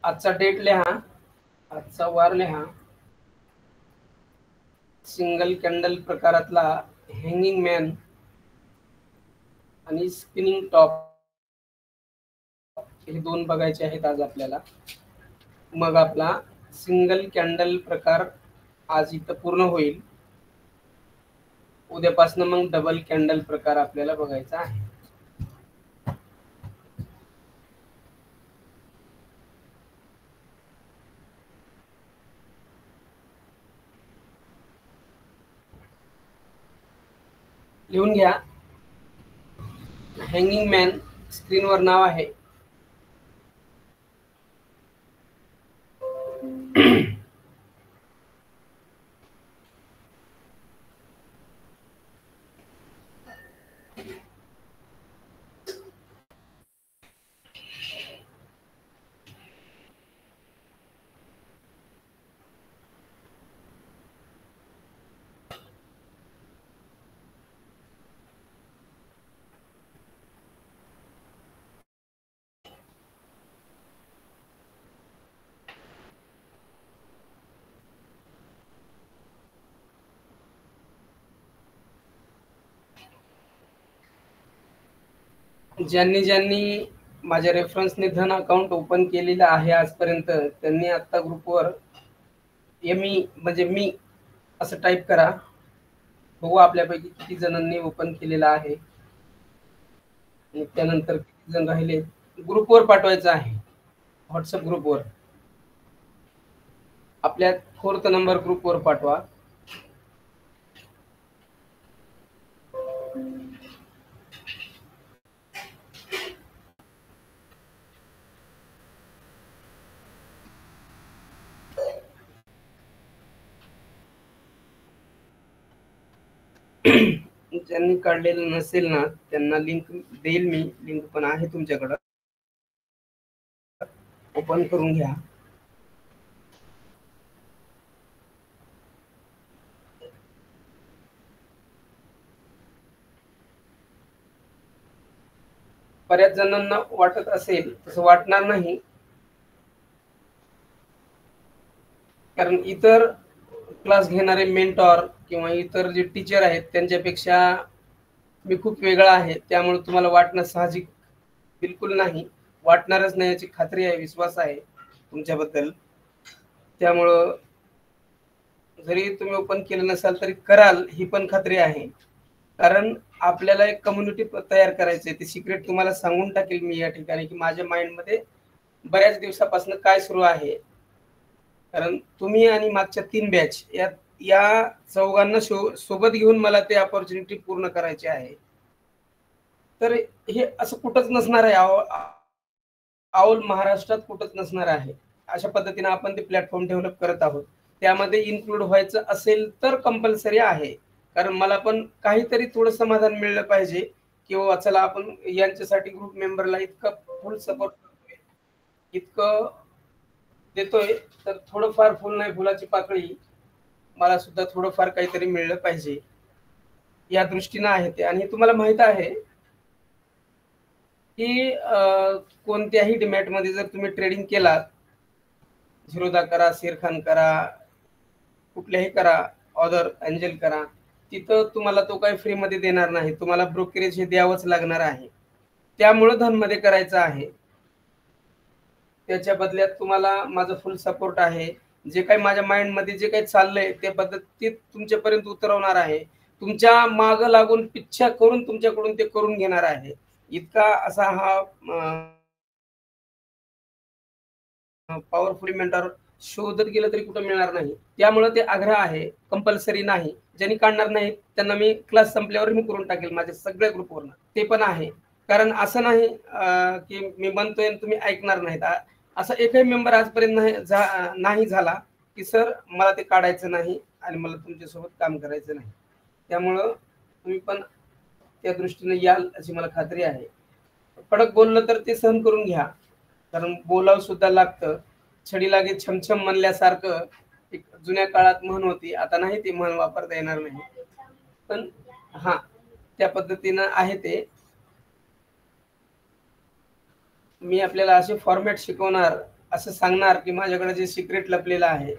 आजचा डेट लिहा, आजचा वार लिहा. सिंगल कॅन्डल प्रकारातला हँगिंग मॅन आणि स्पिनिंग टॉप हे दोन बघायचे आहेत आज आपल्याला. मग आपला सिंगल कॅन्डल प्रकार आज इथं पूर्ण होईल. उद्यापासून मग डबल कॅन्डल प्रकार आपल्याला बघायचा आहे. लिहून घ्या. हँगिंग मॅन स्क्रीनवर नाव आहे. ज्यांनी ज्यांनी माझ्या रेफरन्सने धन अकाउंट ओपन केलेलं आहे आजपर्यंत, त्यांनी आता ग्रुपवर एमई म्हणजे मी असं टाईप करा. बघू आपल्यापैकी किती जणांनी ओपन केलेलं आहे आणि त्यानंतर किती जण राहिले. ग्रुपवर पाठवायचं आहे, व्हॉट्सअप ग्रुपवर. आपल्या 4th नंबर ग्रुपवर पाठवा. ज्यांनी काढलेलं नसेल ना त्यांना लिंक देईल मी. लिंक पण आहे तुमच्याकडं, ओपन करून घ्या. बऱ्याच जणांना वाटत असेल, तसं वाटणार नाही, कारण इतर क्लास घेणारे मेंटॉर किंवा इतर जे टीचर आहेत त्यांच्यापेक्षा मी खूप वेगळा आहे. त्यामुळे तुम्हाला वाटणं साहजिक बिलकुल नाही, वाटणारच नाही याची खात्री आहे, विश्वास आहे तुमच्याबद्दल. त्यामुळं जरी तुम्ही ओपन केलं नसाल तरी कराल ही पण खात्री आहे. कारण आपल्याला एक कम्युनिटी तयार करायची आहे. ते सिक्रेट तुम्हाला सांगून टाकेल मी या ठिकाणी की माझ्या माइंडमध्ये बऱ्याच दिवसापासून काय सुरू आहे. कारण तुम्ही आणि मागच्या 3 बॅच या चौघांना सोबत घेऊन मला ते अपॉर्च्युनिटी पूर्ण करायची आहे. तर हे असं कुठंच नसणार आहे, ऑल महाराष्ट्रात कुठंच नसणार आहे. अशा पद्धतीने आपण ते प्लॅटफॉर्म डेव्हलप करत आहोत. त्यामध्ये इन्क्लूड व्हायचं असेल तर कंपल्सरी आहे. कारण मला पण काहीतरी थोडं समाधान मिळलं पाहिजे किंवा चला आपण यांच्यासाठी ग्रुप मेंबरला इतकं फुल सपोर्ट करतोय, इतकं देतोय, तर थोडंफार फुल नाही फुलाची पाकळी मला सुद्धा थोडंफार काहीतरी मिळलं पाहिजे या दृष्टीनं आहे ते. आणि तुम्हाला माहित आहे की कोणत्याही डीमॅटमध्ये जर तुम्ही ट्रेडिंग केलात, झिरोदा करा, शेरखान करा, कुठल्याही करा, ऑदर एंजल करा, तिथं तुम्हाला तो काही फ्रीमध्ये देणार नाही. तुम्हाला ब्रोकरेज हे द्यावंच लागणार आहे. त्यामुळं धनमध्ये करायचं आहे. त्याच्या बदल्यात तुम्हाला माझं फुल सपोर्ट आहे. जे काही माझ्या माइंडमध्ये जे काही चाललंय त्या पद्धतीत तुमच्यापर्यंत उतरवणार आहे. तुमच्या मागं लागून पिच्छा करून तुमच्याकडून ते करून घेणार आहे. इतका असा हा पॉवरफुल मेंटर शोधत गेलं तरी कुठं मिळणार नाही. त्यामुळे ते आग्रह आहे, कंपल्सरी नाही. ज्यांनी काढणार नाही त्यांना मी क्लास संपल्यावर रिमूव्ह करून टाकेल माझ्या सगळ्या ग्रुपवरनं. ते पण आहे. कारण असं नाही की मी म्हणतोय आणि तुम्ही ऐकणार नाहीत. असा एकही मेंबर आजपर्यंत नाही झाला की सर मला ते काढायचं नाही आणि मला तुमच्यासोबत काम करायचं नाही. त्यामुळं तुम्ही पण त्या दृष्टीने याल अशी मला खात्री आहे. कडक बोललं तर ते सहन करून घ्या, कारण बोलावं सुद्धा लागतं. छडी लागे छमछम म्हणल्यासारखं एक जुन्या काळात म्हण होती, आता नाही ती म्हण वापरता येणार नाही. पण हा, त्या पद्धतीनं आहे ते. मी आपल्याला असे फॉर्मॅट शिकवणार असं सांगणार की माझ्याकडे जे सिक्रेट लपलेलं आहे,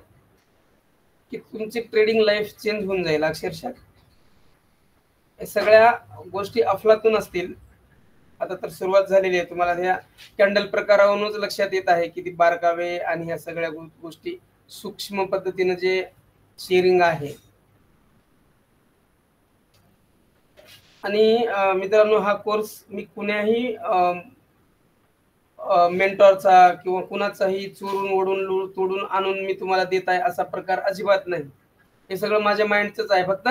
की तुमची ट्रेडिंग लाईफ चेंज होऊन जाईल अक्षरशः. हे सगळ्या गोष्टी अफलातून असतील. आता तर सुरुवात झालेली आहे. तुम्हाला ह्या कॅन्डल प्रकारावरूनच लक्षात येत आहे की ती बारकावे आणि ह्या सगळ्या गोष्टी सूक्ष्म पद्धतीने जे शेअरिंग आहे. आणि मित्रांनो, हा कोर्स मी कुण्याही मेंटॉरचा किंवा कुणाचाही चोरून ओढून तोडून आणून मी तुम्हाला देत आहे असा प्रकार अजिबात नाही. हे सगळं माझ्या माइंडचंच आहे. फक्त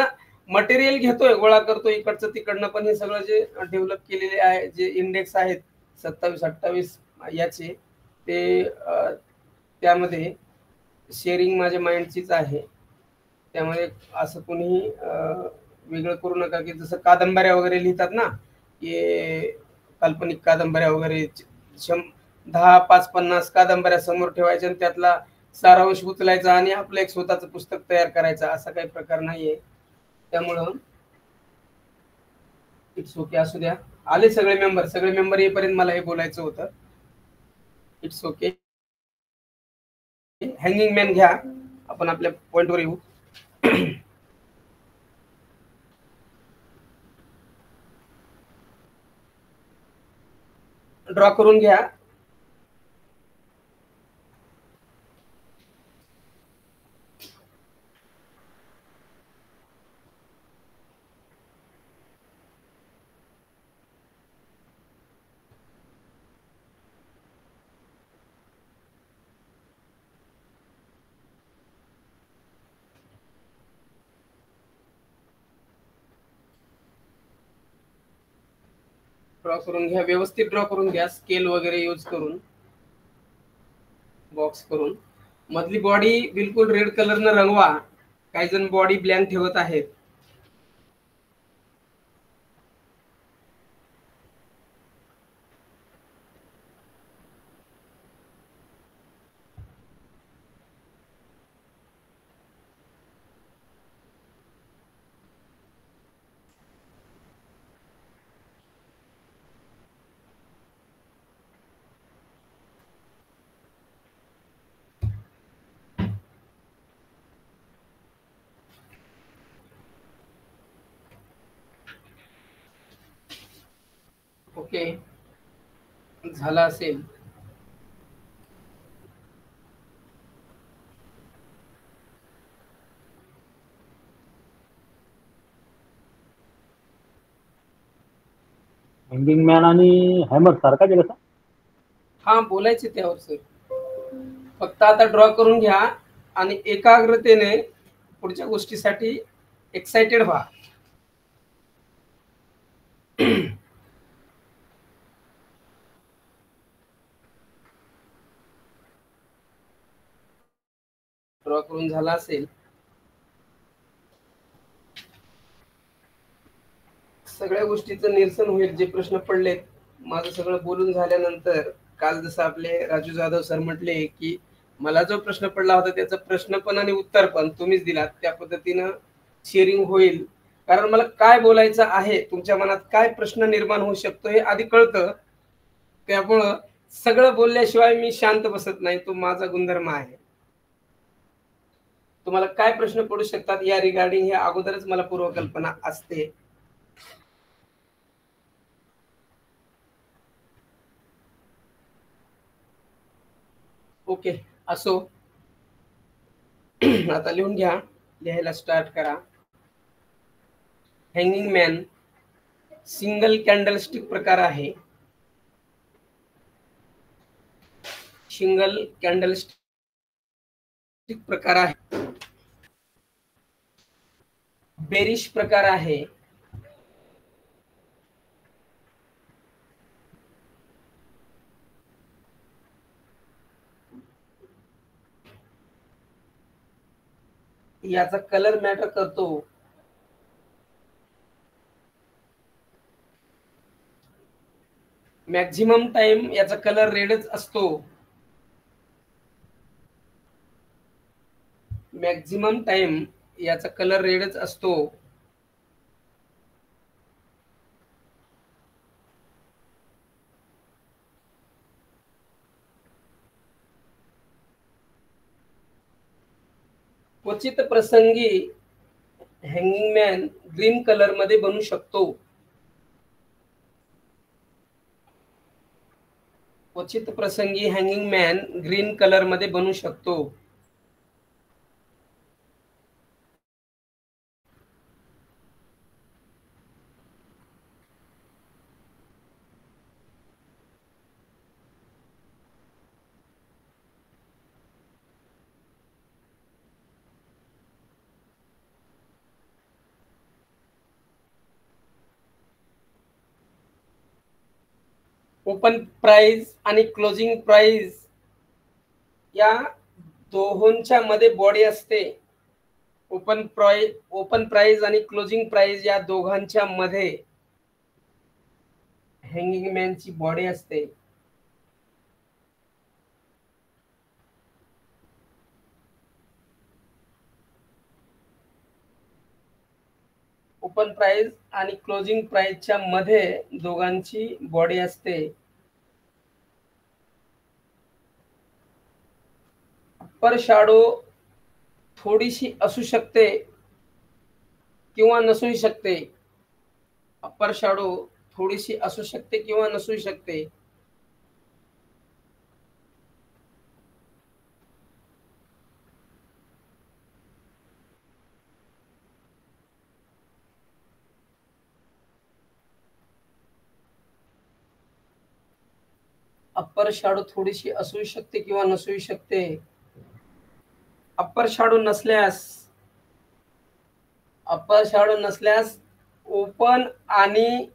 मटेरियल घेतोय, गोळा करतोय इकडचं तिकडनं, पण हे सगळं जे डेव्हलप केलेले आहे, जे इंडेक्स आहेत 27-28 याचे, ते त्यामध्ये शेअरिंग माझ्या माइंडचीच आहे. त्यामुळे असं कोणीही वेगळं करू नका, की जसं कादंबऱ्या वगैरे लिहितात ना, की काल्पनिक कादंबऱ्या वगैरे 10, 5, 50 कादंबऱ्या समोर ठेवायच्या आणि त्यातला सारांश उचलायचा आणि आपलं एक स्वतःचं पुस्तक तयार करायचं, असा काही प्रकार नाहीये. त्यामुळं इट्स ओके, असू द्या. आले सगळे मेंबर येईपर्यंत मला हे बोलायचं होतं. It's okay. हँगिंग मॅन घ्या, आपण आपल्या पॉइंटवर येऊ. ड्रॉ करून घ्या. ड्रॉ करून घ्या, व्यवस्थित ड्रॉ करून घ्या, स्केल वगैरे यूज करून, बॉक्स करून. मधली बॉडी बिलकुल रेड कलरनं रंगवा. काही जण बॉडी ब्लँक ठेवत आहेत. ओके, झाला असेल. हँगिंग मॅन आणि हॅमर सारखाच आहे कसा? हा, बोलायचे त्यावर सर. फक्त आता ड्रॉ करून घ्या आणि एकाग्रतेने पुढच्या गोष्टीसाठी एक्साइटेड व्हा. ड्रॉ करून झाला असेल. सगळ्या गोष्टीचं निरसन होईल. जे प्रश्न पडलेत, माझं सगळं बोलून झाल्यानंतर, काल जसं आपले राजू जाधव सर म्हटले की मला जो प्रश्न पडला होता त्याचं प्रश्न पण आणि उत्तर पण तुम्हीच दिलात, त्या पद्धतीनं शेअरिंग होईल. कारण मला काय बोलायचं आहे, तुमच्या मनात काय प्रश्न निर्माण होऊ शकतो हे आधी कळतं. त्यामुळं सगळं बोलल्याशिवाय मी शांत बसत नाही, तो माझा गुणधर्म आहे. तुम्हाला काय प्रश्न पडू शकतात या रिगार्डिंग हे अगोदरच मला पूर्वकल्पना असते. ओके, असो. आता लिहून घ्या, लिहायला स्टार्ट करा. हँगिंग मॅन सिंगल कॅन्डलस्टिक प्रकार आहे. सिंगल कॅन्डलस्टिक प्रकार आहे. बेरिश प्रकार आहे. याचा कलर मॅटर करतो. मॅक्झिमम टाइम याचा कलर रेडच असतो. मॅक्झिमम टाइम याचा कलर रेडच असतो. क्वचित प्रसंगी हँगिंग मॅन ग्रीन कलर मध्ये बनू शकतो. क्वचित प्रसंगी हँगिंग मॅन ग्रीन कलर मध्ये बनू शकतो. ओपन प्राइस आणि क्लोजिंग प्राइस या दोहोंच्या मध्ये बॉडी असते. ओपन प्राइस आणि क्लोजिंग प्राइस या दोघांच्या मध्ये हँगिंग मॅनची बॉडी असते. ओपन प्राइस आणि क्लोजिंग प्राइसच्या मध्ये दोघांची बॉडी असते. अप्पर शॅडो थोडीशी असू शकते किंवा नसूही शकते. अप्पर शॅडो थोडीशी असू शकते किंवा नसू शकते. अप्पर शॅडो थोडीशी असू शकते किंवा नसू शकते. अप्पर शॅडो नसल्यास ओपन आणि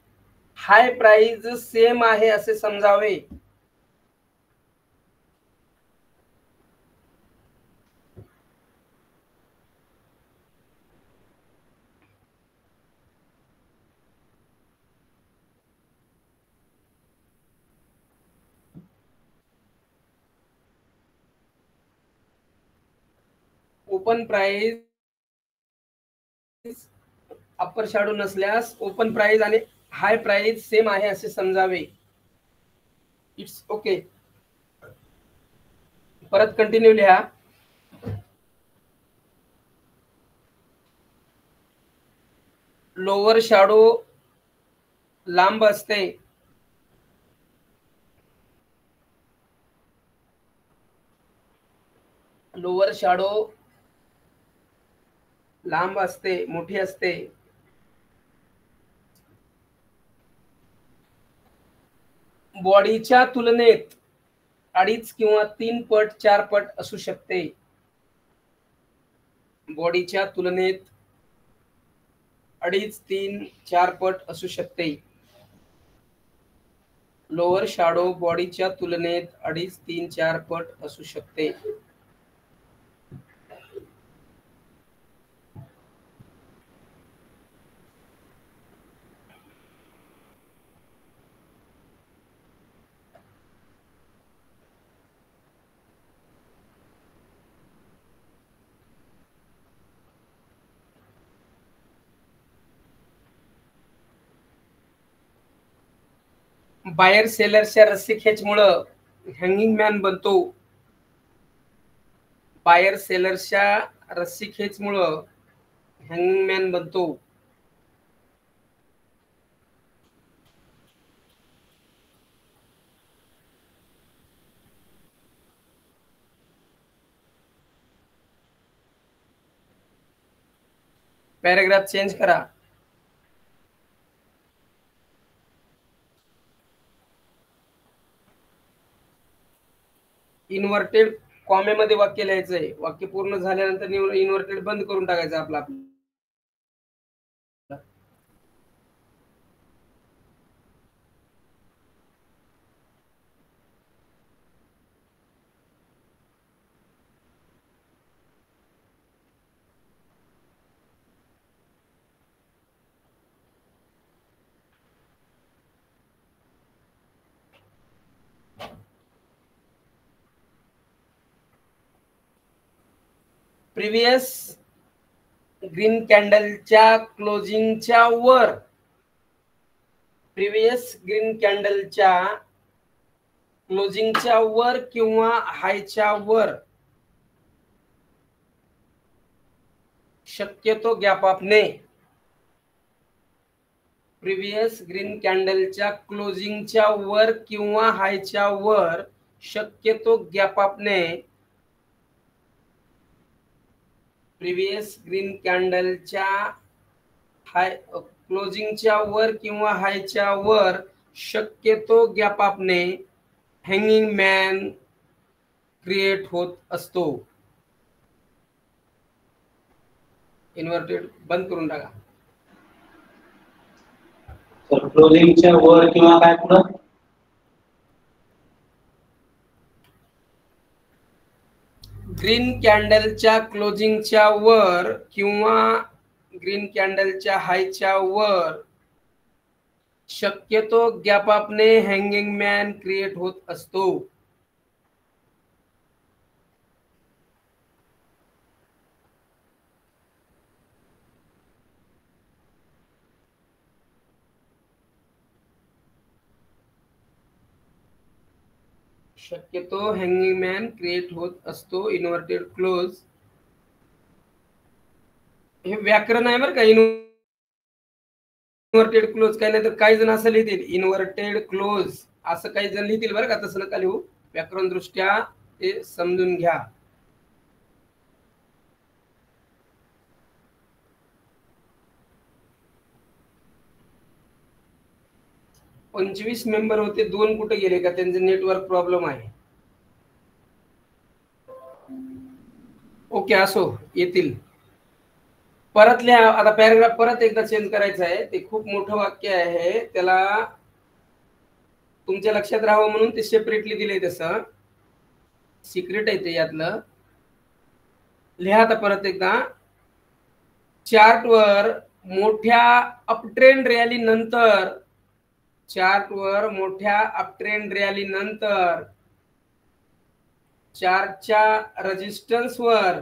हाय प्राइस सेम आहे असे समजावे. ओपन प्राइस अप्पर शॅडो नसल्यास ओपन प्राइस आणि हाय प्राइस सेम आहे असे समजावे. It's okay. परत कंटिन्यू लिहा. लोअर शॅडो लांब असते. लोअर शॅडो लांब असते, मोठी असते. बॉडीच्या तुलनेत 2.5 किंवा 3 पट 4 पट असू शकते. बॉडीच्या तुलनेत 2.5, 3, 4 पट असू शकते. लोअर शॅडो बॉडीच्या तुलनेत 2.5, 3, 4 पट असू शकते. बायर सेलरच्या रस्सीखेचमुळे हँगिंग मॅन बनतो. बायर सेलरच्या रस्सीखेचमुळे हँगिंग मॅन बनतो. पॅराग्राफ चेंज करा. इन्व्हर्टेड कॉमेमध्ये वाक्य लिहायचंय. वाक्य पूर्ण झाल्यानंतर इन्व्हर्टेड बंद करून टाकायचं आपलं. प्रिव्हियस ग्रीन कॅन्डलच्या क्लोजिंगच्या वर, प्रिव्हियस ग्रीन कॅन्डलच्या क्लोजिंगच्या वर किंवा हायच्या वर शक्यतो गॅप ऑफने प्रिव्हियस ग्रीन कॅन्डलच्या क्लोजिंगच्या वर किंवा हायच्या वर शक्यतो गॅप ऑफने प्रिव्हियस ग्रीन कॅन्डलच्या हाय क्लोजिंगच्या वर किंवा हायच्या वर शक्यतो गॅप ऑफने हँगिंग मॅन क्रिएट होत असतो. इन्व्हर्टेड बंद करून टाका. तर क्लोजिंगच्या वर किंवा काय पुढं ग्रीन कॅन्डलच्या क्लोजिंगच्या वर किंवा ग्रीन कॅन्डलच्या हायच्या वर शक्यतो गॅप ऑफने हँगिंग मॅन क्रिएट होत असतो. शक्यतो हँगिंग मॅन क्रिएट होत असतो. इन्व्हर्टेड क्लोज हे व्याकरण आहे बरं का. इन्व्हर्टेड क्लोज काही नाही तर काही जण असं लिहितील इन्व्हर्टेड क्लोज असं काही जण लिहितील बरं का. तसं नका लिहू. व्याकरण दृष्ट्या ते समजून घ्या. पंचवीस मेंबर होते, 2 कुठे गेले का? त्यांचे नेटवर्क प्रॉब्लेम आहे. ओके असो, येतील. परत लिहा. आता पॅराग्राफ परत एकदा चेंज करायचा आहे. ते खूप मोठं वाक्य आहे, त्याला तुमच्या लक्षात राहावं म्हणून ते सेपरेटली दिले. तसं सिक्रेट आहे ते यातलं. लिहा आता परत एकदा. चार्टवर मोठ्या अपट्रेंड रॅली नंतर चार्टवर मोठ्या अपट्रेंड रॅली नंतर चार्टच्या रेजिस्टन्सवर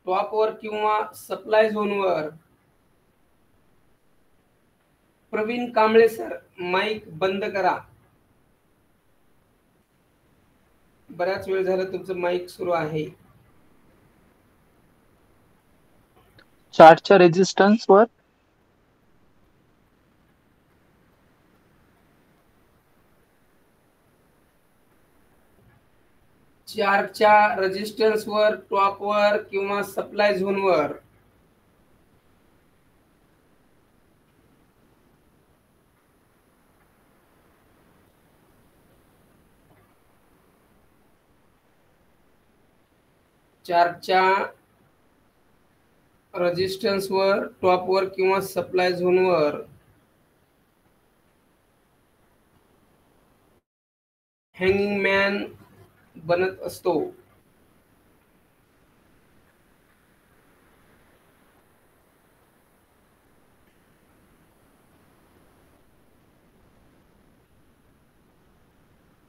टॉपवर किंवा सप्लाय झोनवर. प्रवीण कांबळे सर, माईक बंद करा. बऱ्याच वेळ झाला तुमचं माईक सुरू आहे. चार्टच्या रेजिस्टन्स वर चार्टच्या रेजिस्टन्स वर, टॉपवर किंवा सप्लाय झोनवर चार्टच्या रेजिस्टन्सवर, टॉपवर किंवा सप्लाय झोनवर हँगिंग मॅन बनत असतो.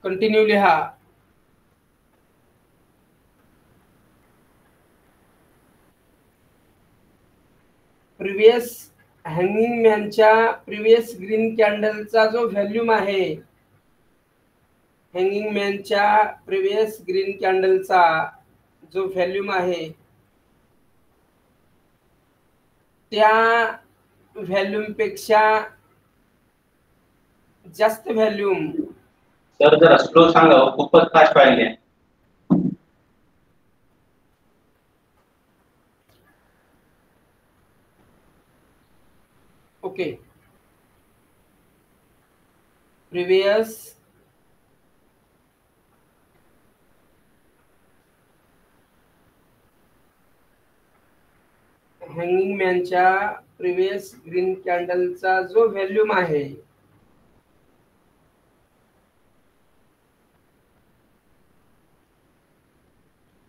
कंटिन्यू लिहा. प्रिव्हियस हँगिंग मॅनच्या प्रिव्हियस ग्रीन कॅन्डलचा जो व्हॅल्यूम आहे, हँगिंग मॅनच्या प्रिव्हियस ग्रीन कॅन्डलचा जो व्हॅल्यूम आहे त्या व्हॅल्यूम पेक्षा जास्त व्हॅल्यूम. सर जरा स्लो सांगा, खूपच फास्ट व्हायला. ओके. प्रिव्हियस हँगिंग मॅनच्या प्रिव्हियस ग्रीन कॅन्डलचा जो व्हॅल्यूम आहे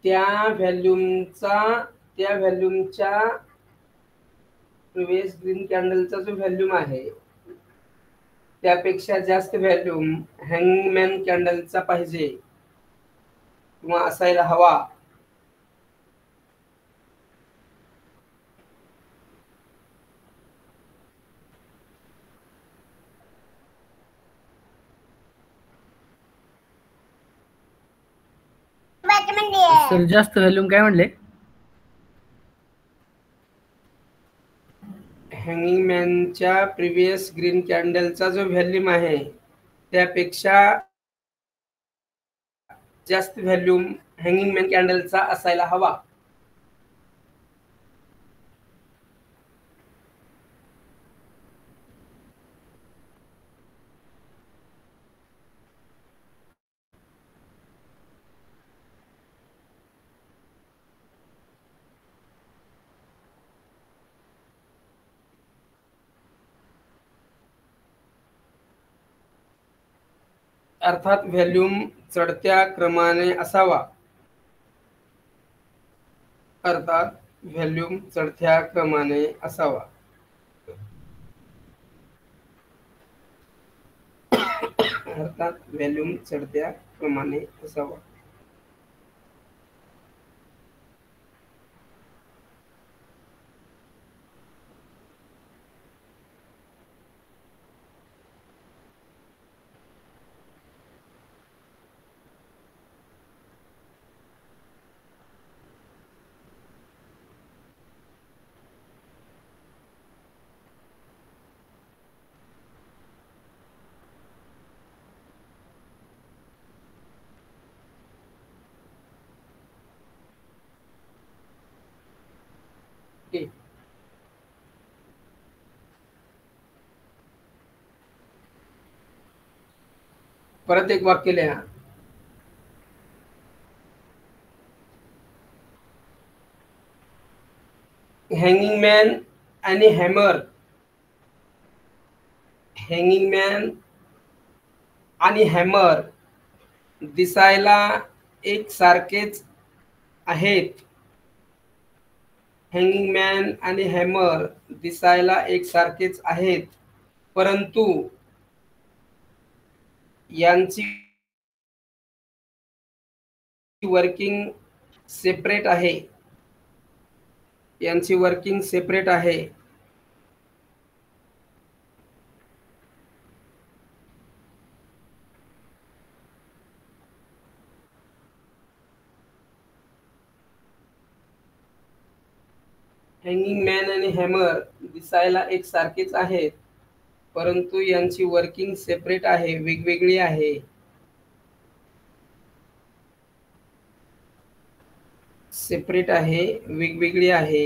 त्या व्हॅल्यूमच्या प्रिव्हियस ग्रीन कॅन्डलचा जो व्हॅल्यूम आहे त्यापेक्षा जास्त व्हॅल्यूम हँगिंग मॅन कॅन्डलचा पाहिजे किंवा असायला हवा. सर जास्त व्हॅल्यूम काय म्हणले? हँगिंग मॅनच्या प्रिव्हियस ग्रीन कॅन्डलचा जो व्हॅल्यूम आहे त्यापेक्षा जास्त व्हॅल्यूम हँगिंग मॅन कॅन्डलचा असायला हवा. अर्थात व्हॅल्यूम चढत्या क्रमाने असावा. अर्थात व्हॅल्यूम चढत्या क्रमाने असावा. अर्थात व्हॅल्यूम चढत्या क्रमाने असावा. परत एक वाक्य लिहा. हँगिंग मॅन आणि हॅमर. हँगिंग मॅन आणि हॅमर दिसायला एक सारखेच आहेत. हँगिंग मॅन आणि हॅमर दिसायला एक सारखेच आहेत, परंतु यांची वर्किंग सेपरेट आहे. यांची वर्किंग सेपरेट आहे. हँगिंग मॅन आणि हॅमर दिसायला एक सारखेच आहेत, परंतु यांची वर्किंग सेपरेट आहे, वेगवेगळी आहे. सेपरेट आहे, वेगवेगळी आहे.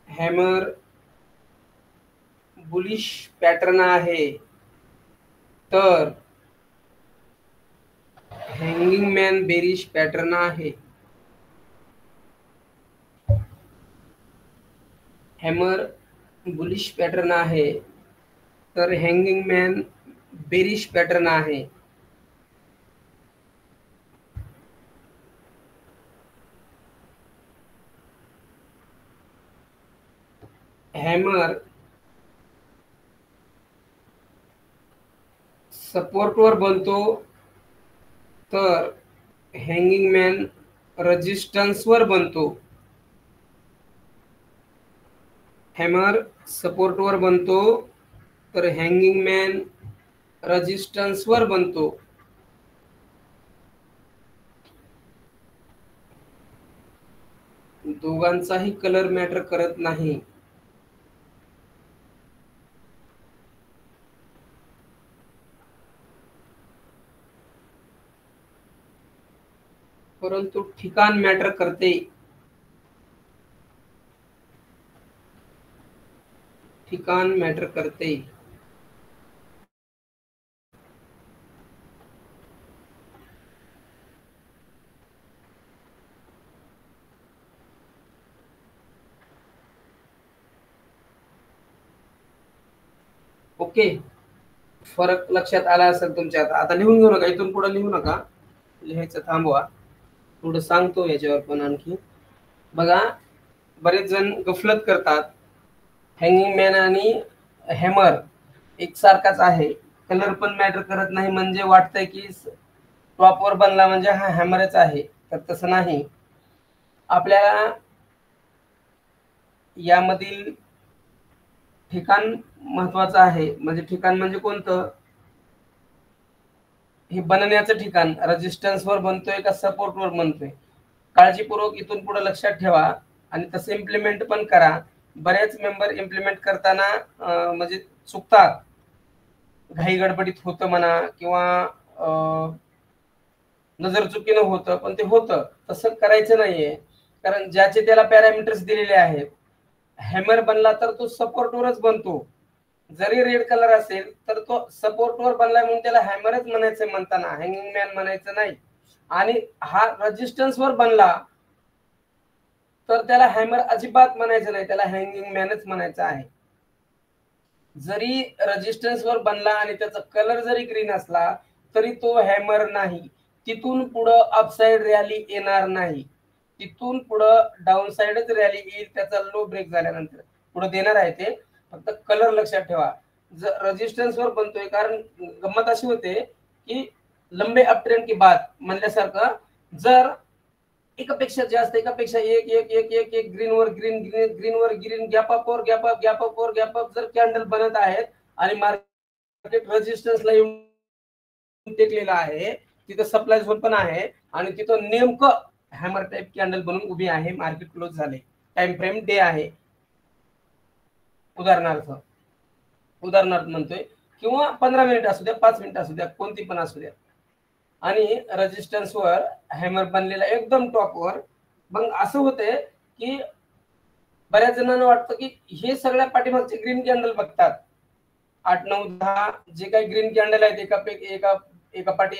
हॅमर बुलिश पॅटर्न आहे, तर हँगिंग मॅन बेरिश पॅटर्न आहे. हॅमर बुलिश पॅटर्न आहे, तर हँगिंग मॅन बेरिश पॅटर्न आहे. हॅमर सपोर्टवर बनतो, तर हँगिंग मॅन रेजिस्टन्सवर बनतो. हॅमर सपोर्टवर बनतो, तर हँगिंग मॅन रेजिस्टन्सवर बनतो. दोघांचाही कलर मॅटर करत नाही. परंतु ठिकाण मॅटर करते. ठिकाण मॅटर करते. ओके, फरक लक्षात आला असेल तुमच्या. आता लिहून घेऊ नका, इथून पुढे लिहू नका, लिहायचं थांबवा. थोडं सांगतो याच्यावर पण आणखी. बघा, बरेच जण गफलत करतात. हँगिंग मॅन आणि हॅमर एकसारखाच आहे, कलर पण मॅटर करत नाही, म्हणजे वाटतंय की टॉपवर बनला म्हणजे हा हॅमरच आहे, तर तसं नाही. आपल्याला यामधील ठिकाण महत्वाचं आहे. म्हणजे ठिकाण म्हणजे कोणतं? हे बनण्याचं ठिकाण रेजिस्टन्सवर बनतोय का सपोर्टवर बनतोय, काळजीपूर्वक इथून पुढे लक्षात ठेवा आणि तसं इम्प्लिमेंट पण करा. बरेच मेंबर इम्प्लिमेंट करताना म्हणजे चुकतात, घाई गडबडीत होतं म्हणा किंवा नजर चुकीनं होतं, पण ते होतं. तसं करायचं नाहीये, कारण ज्याचे त्याला पॅरामीटर्स दिलेले आहेत. हॅमर बनला तर तो सपोर्टवरच बनतो. जरी रेड कलर असेल तर तो सपोर्टवर बनलाय म्हणून त्याला हॅमरच म्हणायचं, म्हणताना हँगिंग मॅन म्हणायचं नाही. आणि हा रेजिस्टन्सवर बनला तर त्याला हॅमर अजिबात म्हणायचं नाही, त्याला हँगिंग मॅनच म्हणायचं आहे. जरी रेजिस्टन्सवर बनला आणि त्याचा कलर जरी ग्रीन असला तरी तो हॅमर नाही. तिथून पुढं अपसाइड रॅली येणार नाही, तिथून पुढं डाऊन साइडच रॅली येईल त्याचा लो ब्रेक झाल्यानंतर. पुढे देणार आहे ते, फक्त कलर लक्षात ठेवा. जर रेजिस्टन्सवर बनतोय, कारण गंमत अशी होते की लंबे अपट्रेंड की बात म्हणल्यासारखं, जर एकापेक्षा जास्त एकापेक्षा एक एक एक एक एक ग्रीनवर ग्रीन ग्रीन ग्रीनवर ग्रीन गॅप अपवर गॅप अप गॅप अपवर गॅप अप जर कॅन्डल बनत आहेत आणि मार्केट रेजिस्टन्सला येऊन टेकलेला आहे, तिथं सप्लाय झोन पण आहे आणि तिथं नेमकं हॅमर टाइप कॅन्डल बनून उभी आहे, मार्केट क्लोज झाले, टाइम फ्रेम डे आहे उदाहरणार्थ म्हणतोय, किंवा 15 मिनिट असू द्या, 5 मिनिट असू द्या, कोणती पण असू द्या, आणि रेजिस्टन्सवर हॅमर बनलेला एकदम टॉपवर. मग असं होते की बऱ्याच जणांना वाटतं की हे सगळ्या पाठीमागचे ग्रीन कॅन्डल बघतात, 8 9 10 जे काही ग्रीन कॅन्डल आहेत एका पाठी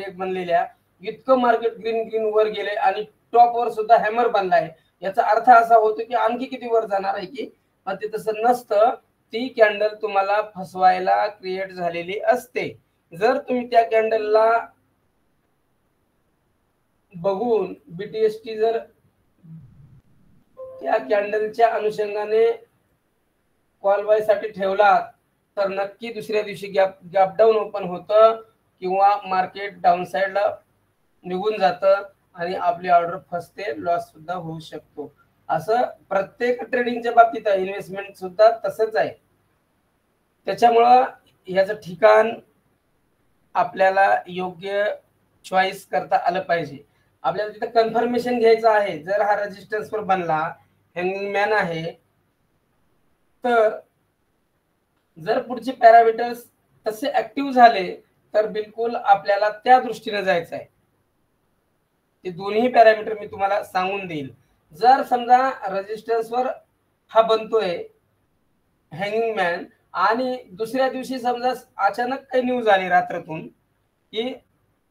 एक बनलेल्या, इतकं मार्केट ग्रीन ग्रीन वर गेले आणि टॉपवर सुद्धा हॅमर बनलाय. याचा अर्थ असा होतो की आणखी किती वर जाणार आहे की, पण ते तसं नसतं. ती कॅन्डल तुम्हाला फसवायला क्रिएट झालेली असते. जर तुम्ही त्या कॅन्डलला बघून बीटीएसटी जर त्या कॅन्डलच्या अनुषंगाने कॉल बाय साठी ठेवला तर नक्की दुसऱ्या दिवशी गॅप डाऊन ओपन होतं किंवा मार्केट डाऊन साइडला निघून जातं आणि आपली ऑर्डर फसते, लॉस सुद्धा होऊ शकतो. असं प्रत्येक ट्रेडिंगच्या बाबतीत आहे, इन्व्हेस्टमेंट सुद्धा तसंच आहे. त्याच्यामुळं याचं ठिकाण आपल्याला योग्य चॉईस करता आलं पाहिजे. आपल्याला तिथं कन्फर्मेशन घ्यायचं आहे. जर हा रेजिस्टन्सवर बनला, हँगिंग मॅन आहे, तर जर पुढचे पॅरामीटर्स तसे ऍक्टिव्ह झाले तर बिलकुल आपल्याला त्या दृष्टीने जायचं आहे. ते दोन्ही पॅरामीटर मी तुम्हाला सांगून देईल. जर समजा रेजिस्टन्सवर हा बनतोय हँगिंग मॅन आणि दुसऱ्या दिवशी समजा अचानक काही न्यूज आली रात्रातून की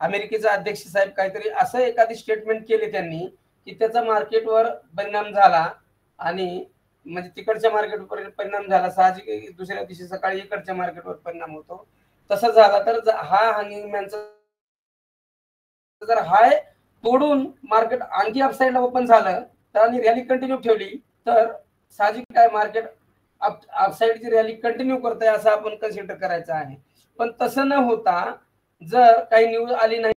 अमेरिकेचा अध्यक्ष साहेब काहीतरी असं एखादी स्टेटमेंट केली त्यांनी की त्याचा मार्केटवर परिणाम झाला, आणि म्हणजे तिकडच्या मार्केटवर परिणाम झाला, साहजिक दुसऱ्या दिवशी सकाळी इकडच्या मार्केटवर परिणाम होतो. तसं झाला तर हा हँगिंग मॅनचा जर हाय तोडून मार्केट आणखी अपसाइडला ओपन झालं तर आणि रॅली कंटिन्यू ठेवली तर साहजिक काय मार्केट अपसाइडची रॅली कंटिन्यू करतंय असं आपण कन्सिडर करायचं आहे. पण तसं न होता जर काही न्यूज आली नाही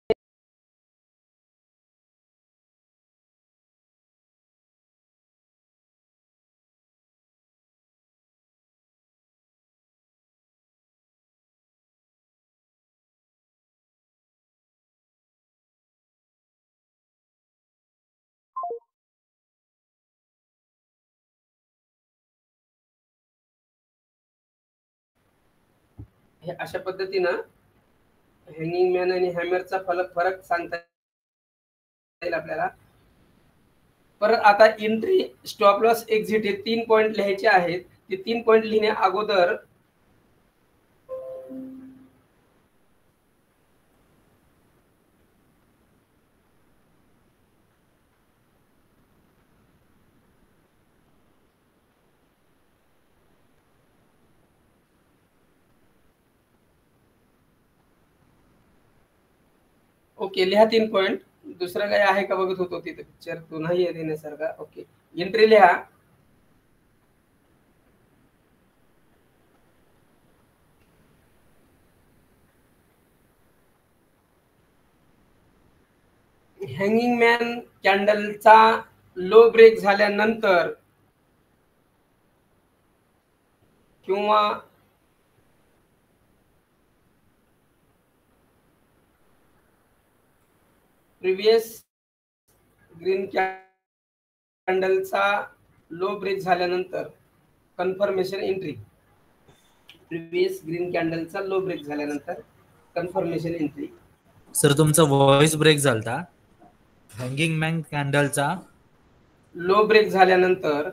हे अशा पद्धतीनं हँगिंग मॅन आणि हॅमरचा फरक सांगता येईल आपल्याला. परत आता एंट्री, स्टॉप लॉस, एक्झिट हे 3 पॉइंट लिहायचे आहेत. ते 3 पॉइंट लिहिण्या अगोदर ओके लिहा 3 पॉइंट. दुसरं काही आहे का बघत होतो तिथे पिक्चर, तो नाही आहे देण्यासारखा. ओके एंट्री लिहा. हँगिंग मॅन कॅन्डलचा लो ब्रेक झाल्यानंतर किंवा प्रिव्हियस ग्रीन कॅन्डलचा लो ब्रेक झाल्यानंतर कन्फर्मेशन एंट्री. प्रिव्हियस ग्रीन कॅन्डलचा लो ब्रेक झाल्यानंतर कन्फर्मेशन एंट्री. सर तुमचा व्हॉइस ब्रेक झालता. हँगिंग मॅन कॅन्डलचा लो ब्रेक झाल्यानंतर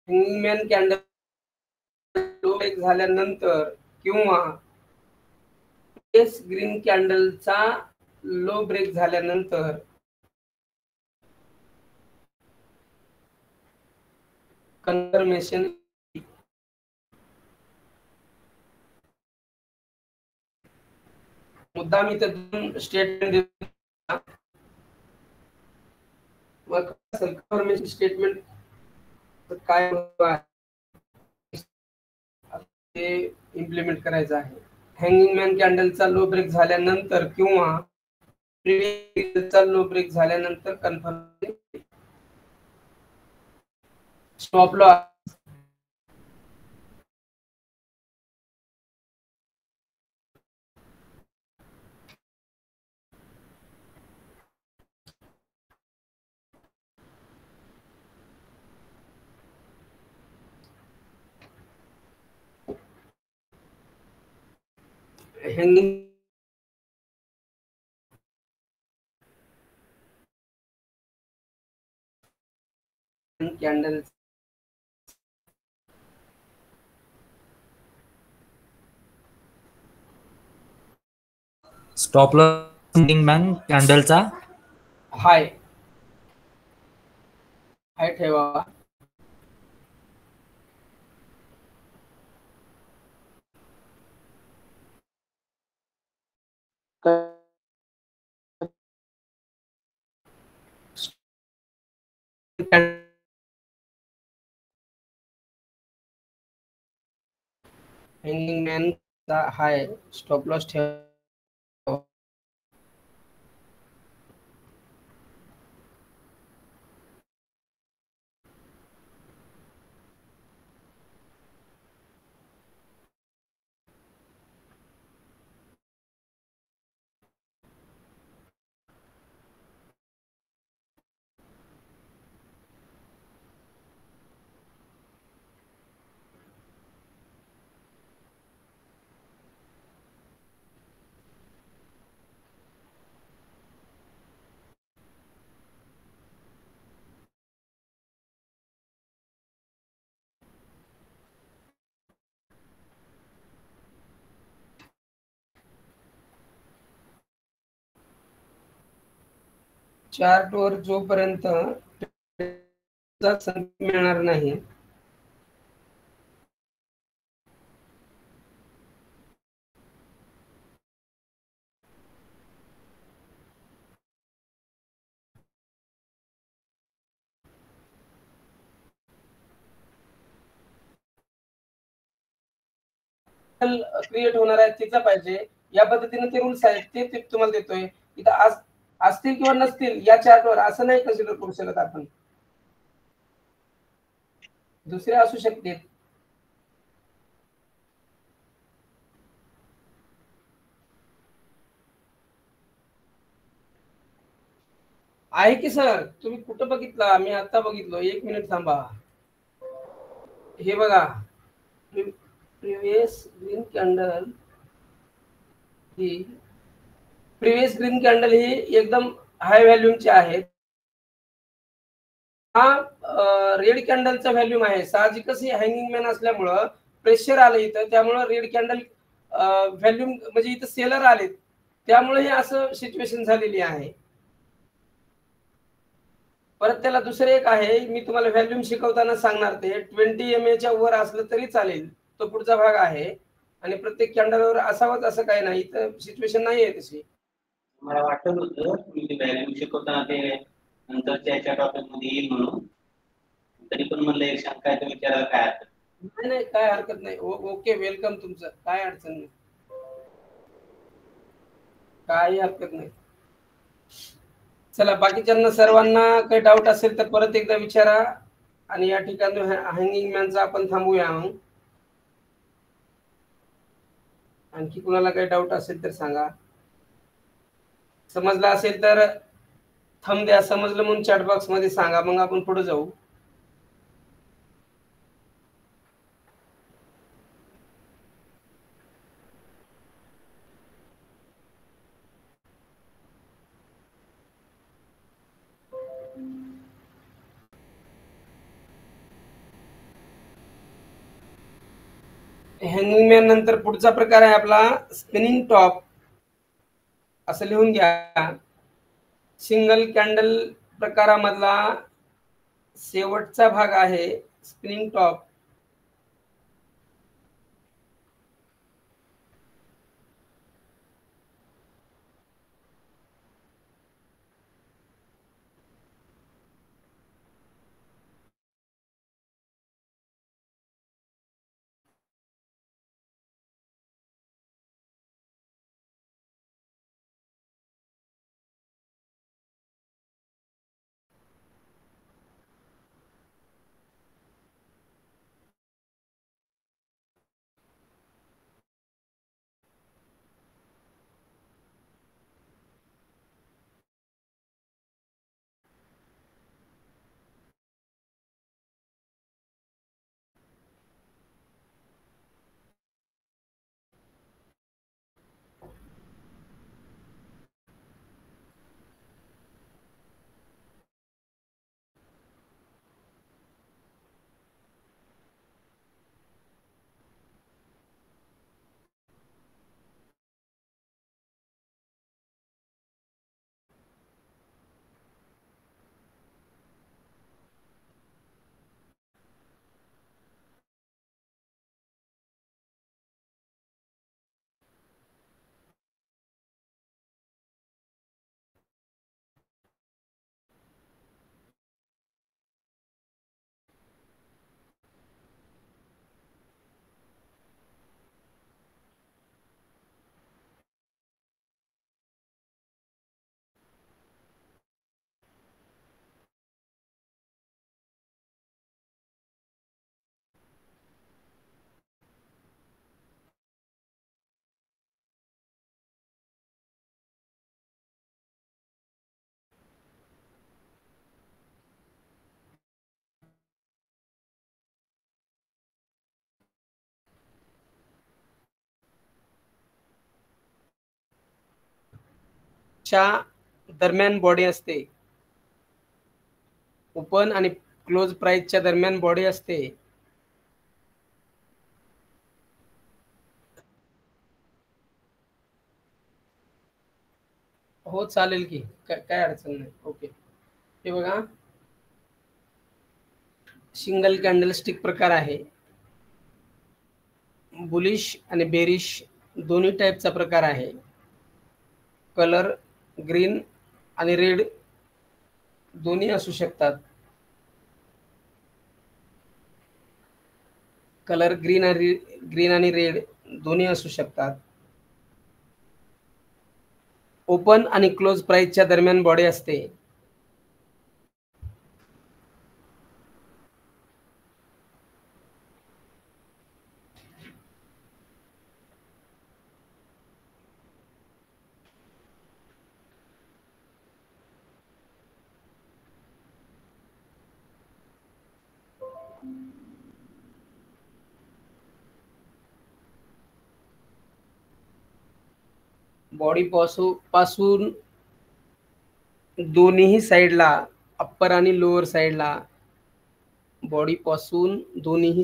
hanging man candle low break झाल्यानंतर किंवा ग्रीन कॅन्डलचा लो ब्रेक झाल्यानंतर कन्फर्मेशन. मुद्दाम इथं दोन स्टेटमेंट मग कन्फर्मेशन स्टेटमेंट काय ते इम्प्लिमेंट करायचं आहे. हँगिंग मॅन कॅन्डलचा लो ब्रेक झाल्यानंतर किंवा प्रिव्हियसचा लो ब्रेक झाल्यानंतर confirmation. Stop loss. Hanging candle stop loss hanging man कॅन्डलचा हाय ठेवा. हँगिंग मॅन चा हाय स्टॉप लॉस ठेवा. चार्ट वर जोपर्यंत संधी मिळणार नाही क्रिएट होणार आहे तिचा पाहिजे. या पद्धतीने ते रूल्स आहेत ते तुम्हाला देतोय. इथं आज असतील किंवा नसतील या चार्टवर असं नाही कन्सिडर करू शकत आपण. दुसरे असू शकते. आहे की सर तुम्ही कुठं बघितला? मी आता बघितलो. 1 मिनिट थांबा. हे बघा प्रिव्हियस ग्रीन कॅन्डल ही प्रिव्हियस ग्रीन कॅन्डल ही एकदम हाय व्हॅल्यूमची आहे. हा रेड कॅन्डलचा व्हॅल्यूम आहे. साहजिकच ही हँगिंग मॅन असल्यामुळं प्रेशर आलं इथं त्यामुळं रेड कॅन्डल व्हॅल्यूम म्हणजे इथं सेलर आले त्यामुळे हे असं सिच्युएशन झालेली आहे. परत त्याला दुसरे एक आहे मी तुम्हाला व्हॅल्यूम शिकवताना सांगणार ते 20 MA च्या वर असलं तरी चालेल. तो पुढचा भाग आहे आणि प्रत्येक कॅन्डलवर असावंच असं काही नाही. इथं सिच्युएशन नाही आहे तशी. मला वाटत होतं तुम्ही व्हॅल्यू शिकवताना ते नंतरच्या याच्या टॉपिक मध्ये येईल म्हणून. तरी पण म्हणलं एक शंका आहे विचारायला काय हरकत नाही काय हरकत नाही. ओके वेलकम तुमचं. काय अडचण नाही. काही हरकत नाही. चला बाकीच्यांना सर्वांना काही डाऊट असेल तर परत एकदा विचारा. आणि या ठिकाणी हँगिंग मॅनचा आपण थांबूया. मग आणखी कुणाला काही डाऊट असेल तर सांगा. समजलं असेल तर थंब द्या, समजलं म्हणून चॅट बॉक्स मध्ये सांगा, मग आपण पुढे जाऊ. हँगिंग मॅन नंतर पुढचा प्रकार आहे आपला स्पिनिंग टॉप. असं लिहून घ्या. सिंगल कॅन्डल प्रकारामधला शेवटचा भाग आहे स्पिनिंग टॉप. च्या दरम्यान बॉडी असते. ओपन आणि क्लोज प्राइसच्या दरम्यान बॉडी असते. हो चालेल की, काय अडचण नाही. ओके, हे बघा सिंगल कॅन्डल स्टिक प्रकार आहे. बुलिश आणि बेरिश दोन्ही टाईपचा प्रकार आहे. कलर ग्रीन आणि रेड दोन्ही असू शकतात. कलर ग्रीन आणि रेड दोन्ही असू शकतात. ओपन आणि क्लोज प्राइसच्या दरम्यान बॉडी असते. बॉडी पासून दोन्ही साईडला, अप्पर आणि लोअर साईडला, बॉडी पासून दोन्ही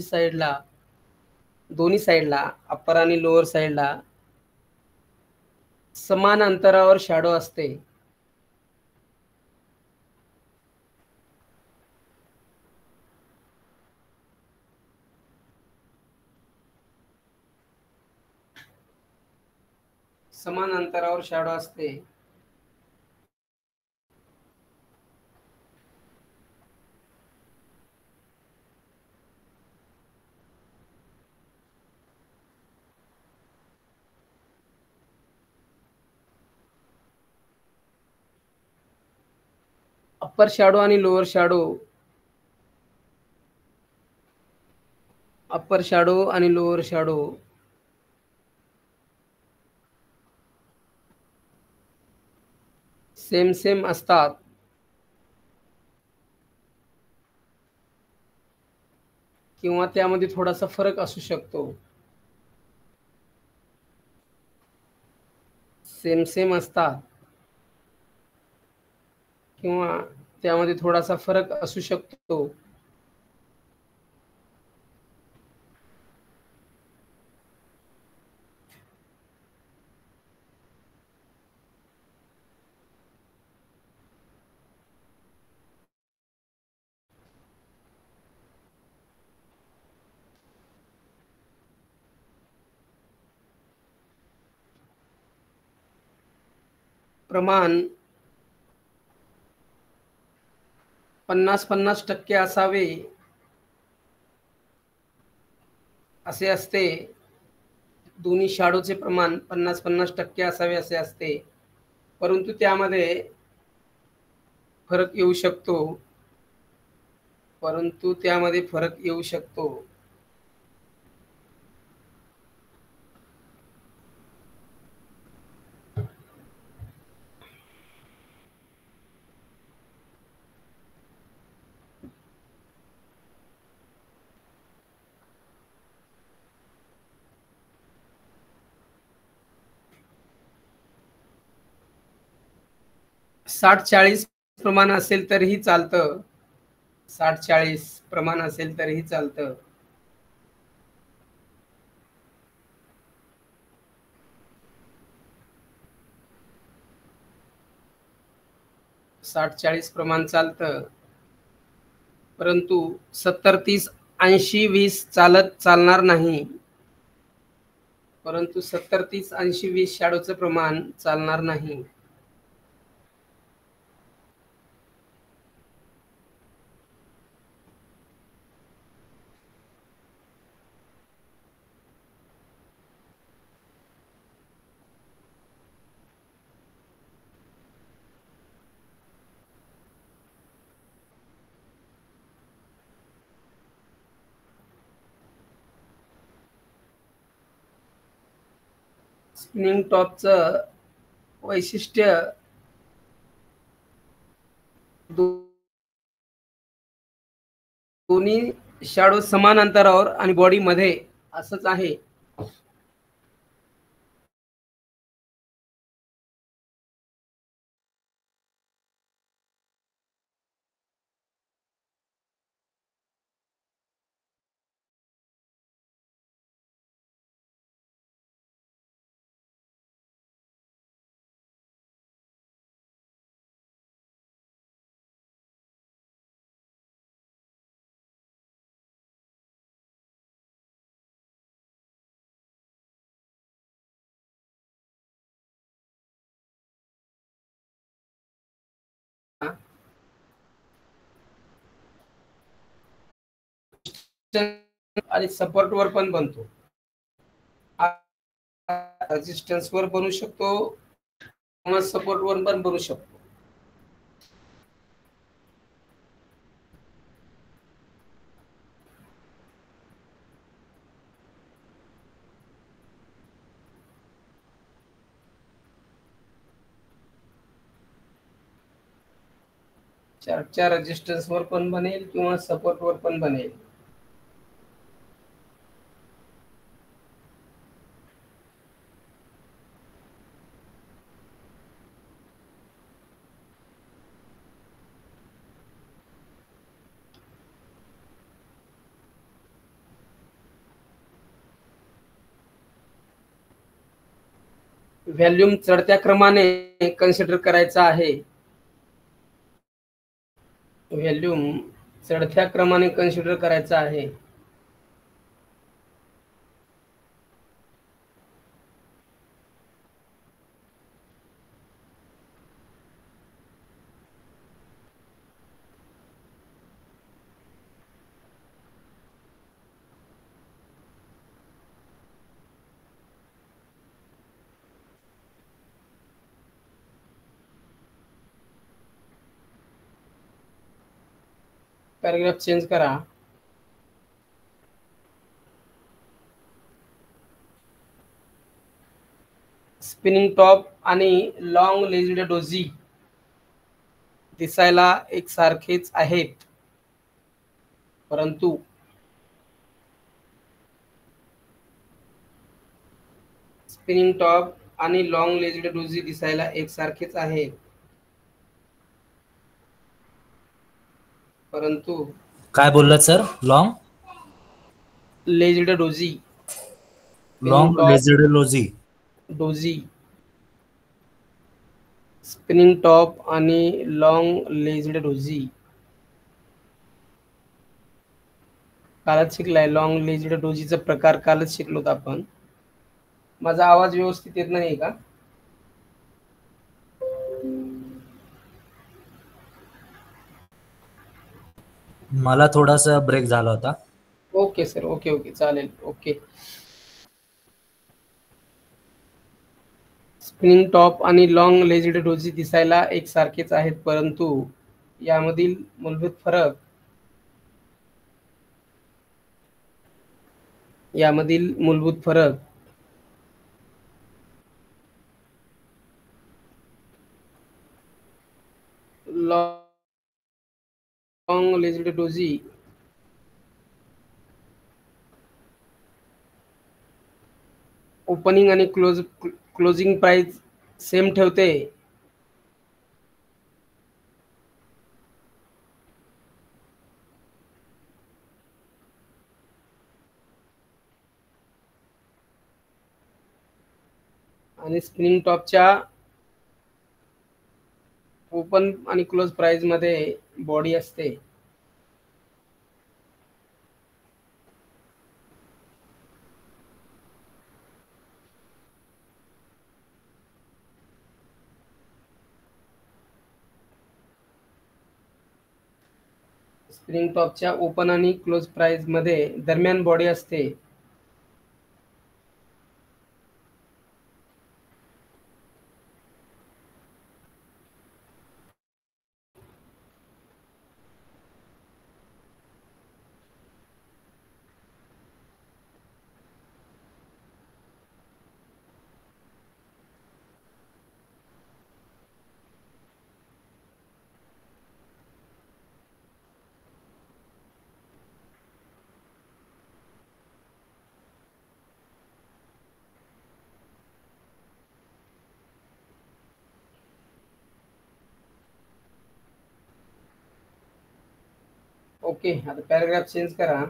साईडला अप्पर आणि लोअर साईडला समान अंतरावर शॅडो असते. समान अंतरावर शॅडो असते. अप्पर शॅडो आणि लोअर शॅडो अप्पर शॅडो आणि लोअर शॅडो सेम सेम असतात किंवा त्यामध्ये थोडासा फरक असू शकतो. सेम सेम असतात किंवा त्यामध्ये थोडासा फरक असू शकतो. प्रमाण 50-50% असावे असे असते. दोन्ही शॅडोचे प्रमाण 50-50% असावे असे असते, परंतु त्यामध्ये फरक येऊ शकतो. परंतु त्यामध्ये फरक येऊ शकतो. साठ 40 प्रमाण असेल तरीही चालतं. 60-40 प्रमाण असेल तरीही चालतं. 60-40 प्रमाण चालतं, परंतु 70-30 80-20 चालणार नाही. परंतु 70-30 80-20 शॅडोचं प्रमाण चालणार नाही. स्पिनिंग टॉपचं वैशिष्ट्य दोन्ही शॅडो समान अंतरावर आणि बॉडी मध्ये असंच आहे. आणि सपोर्ट वर पण बनतो. रेजिस्टन्स वर बनू शकतो किंवा सपोर्ट वर पण बनू शकतो. चार्टच्या रेजिस्टन्स वर पण बनेल किंवा सपोर्ट वर पण बनेल. व्हॅल्यूम चढत्या क्रमाने कन्सिडर करायचा आहे. व्हॅल्यूम चढत्या क्रमाने कन्सिडर करायचा आहे. पॅराग्राफ चेंज करा. स्पिनिंग टॉप आणि लॉंग लेज्ड डोजी दिसायला एकसारखेच आहेत, परंतु स्पिनिंग टॉप आणि लॉंग लेज्ड डोजी दिसायला एकसारखेच आहेत, परंतु काय बोललात सर? Long legged doji spinning long top लेझिडोलॉजी. डोजी स्पिनिंग टॉप आणि लॉंग लेज्ड डोजी कालच शिकलाय. लॉंग लेज्ड डोजीचा प्रकार कालच शिकलोत आपण. माझा आवाज व्यवस्थित येत नाही का? मला थोडासा ब्रेक झाला होता. ओके सर, ओके ओके चालेल. ओके. स्पिनिंग टॉप आणि लॉंग लेज्ड डोजी दिसायला एकसारखेच आहेत, परंतु यामधील मूलभूत फरक लॉंग लेज्ड डोजी ओपनिंग आणि क्लोजिंग प्राइस सेम ठेवते, आणि स्पिनिंग टॉपच्या ओपन आणि क्लोज प्राइस मध्ये बॉडी असते. स्प्रिंग टॉपच्या ओपन आणि क्लोज प्राइस मध्ये दरम्यान बॉडी असते. ओके, आता पॅराग्राफ चेंज करा.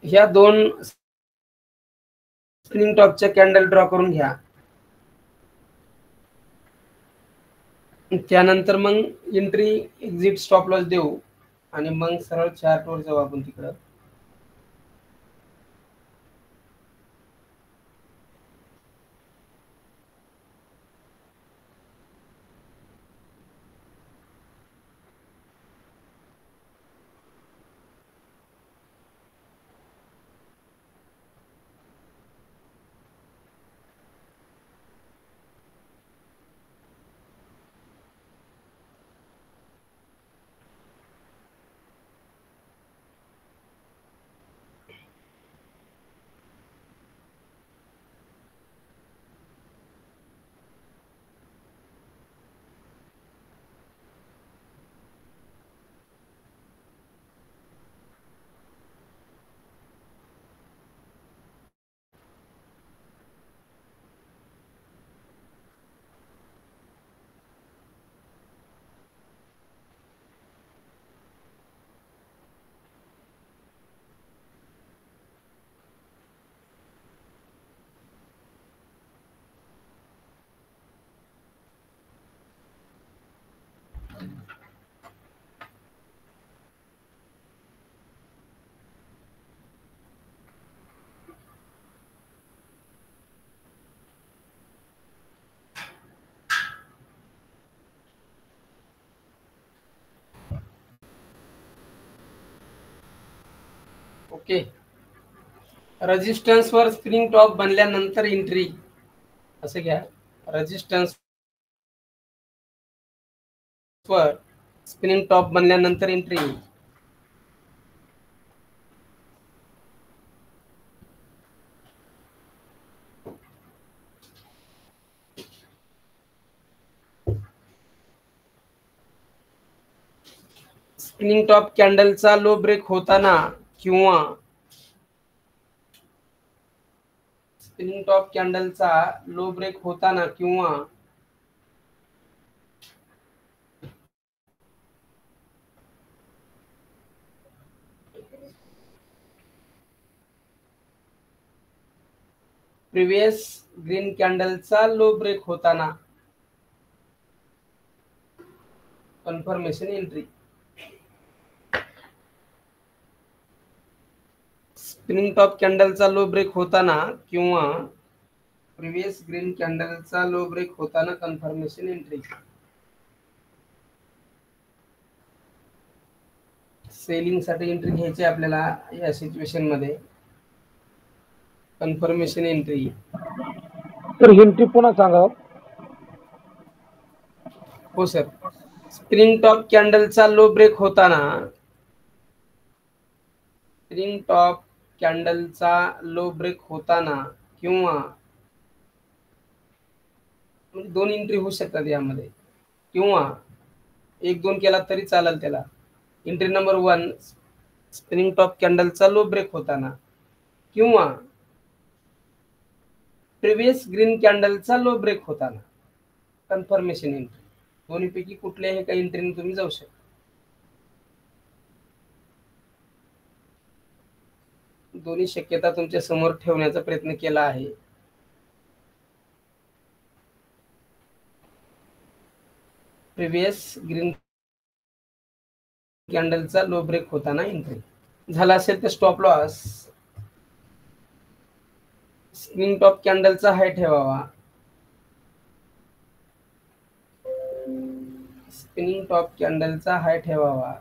ह्या दोन स्प्रिंग टॉपच्या कॅन्डल ड्रॉ करून घ्या. त्यानंतर मग एंट्री एक्झिट स्टॉप लॉस देऊ आणि मग सरळ चार्टवर जाऊ आपण तिकडं. ओके. रेजिस्टन्स वर स्प्रिंग टॉप बनल्यानंतर एंट्री, असं घ्या. रेजिस्टन्स वर स्प्रिंग टॉप बनल्यानंतर एंट्री. स्पिनिंग टॉप कॅन्डलचा लो ब्रेक होताना किंवा स्पिनिंग टॉप कॅन्डलचा लो ब्रेक होताना किंवा प्रिव्हियस ग्रीन कॅन्डलचा लो ब्रेक होताना कन्फर्मेशन एंट्री. स्पिनिंग टॉप कॅन्डलचा लो ब्रेक होताना किंवा प्रिव्हियस ग्रीन कॅन्डलचा लो ब्रेक होताना कन्फर्मेशन एंट्री. सेलिंग साठी एंट्री घ्यायची आपल्याला या सिच्युएशन मध्ये. Confirmation entry. तर एंट्री पुन्हा सांगा. हो सर. स्प्रिंग टॉप कॅन्डलचा लो ब्रेक होताना, स्प्रिंग टॉप कॅन्डलचा लो ब्रेक होताना किंवा म्हणजे दोन एंट्री होऊ शकतात यामध्ये, किंवा एक दोन केला तरी चालेल त्याला. एंट्री नंबर 1 स्पिनिंग टॉप कॅन्डलचा लो ब्रेक होताना किंवा प्रिव्हियस ग्रीन कॅन्डलचा लो ब्रेक होताना कन्फर्मेशन एंट्री. दोन्हीपैकी कुठल्याही एका एंट्रीने तुम्ही जाऊ शकता. दोन्ही शक्यता तुमच्या समोर ठेवण्याचा प्रयत्न केला आहे. प्रिव्हियस ग्रीन कॅन्डलचा लो ब्रेक होताना एंट्री. झाला असेल तर स्टॉप लॉस स्प्रिंग टॉप कॅन्डलचा हाय ठेवावा. स्पिनिंग टॉप कॅन्डलचा हाय ठेवावा.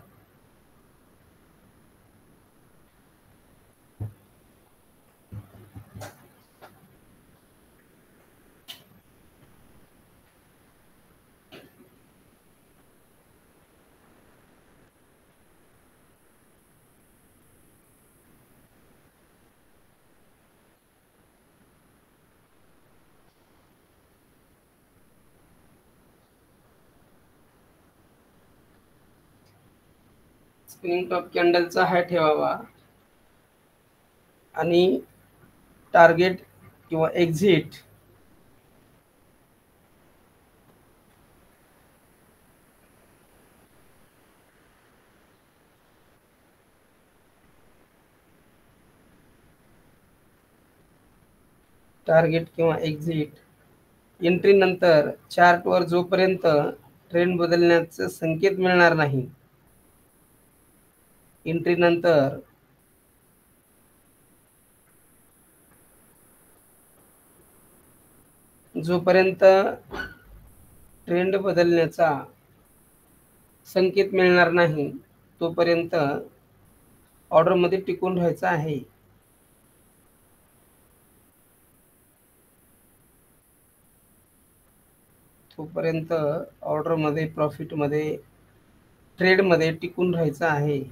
स्पिनिंग टॉप कॅन्डलचा हाय ठेवावा आणि टार्गेट किंवा एक्झिट किंवा एक्झिट एंट्री नंतर चार्टवर जोपर्यंत ट्रेंड बदलण्याचे संकेत मिळणार नाही, एंट्री नंतर जोपर्यंत ट्रेंड बदलण्याचा संकेत मिळणार नाही तोपर्यंत ऑर्डर मध्ये टिकून राहायचं आहे. तोपर्यंत ऑर्डर मध्ये, प्रॉफिट मध्ये, ट्रेड मध्ये टिकून राहायचं आहे.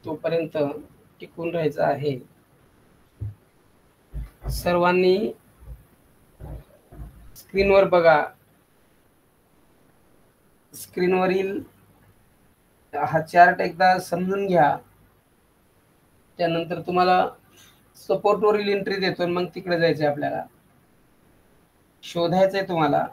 तोपर्यंत टिकून राहायचं आहे. सर्वांनी स्क्रीनवर बघा. स्क्रीनवरील हा चार्ट एकदा समजून घ्या. त्यानंतर तुम्हाला सपोर्टवरील एंट्री देतो, मग तिकडे जायचंय आपल्याला. शोधायचंय तुम्हाला.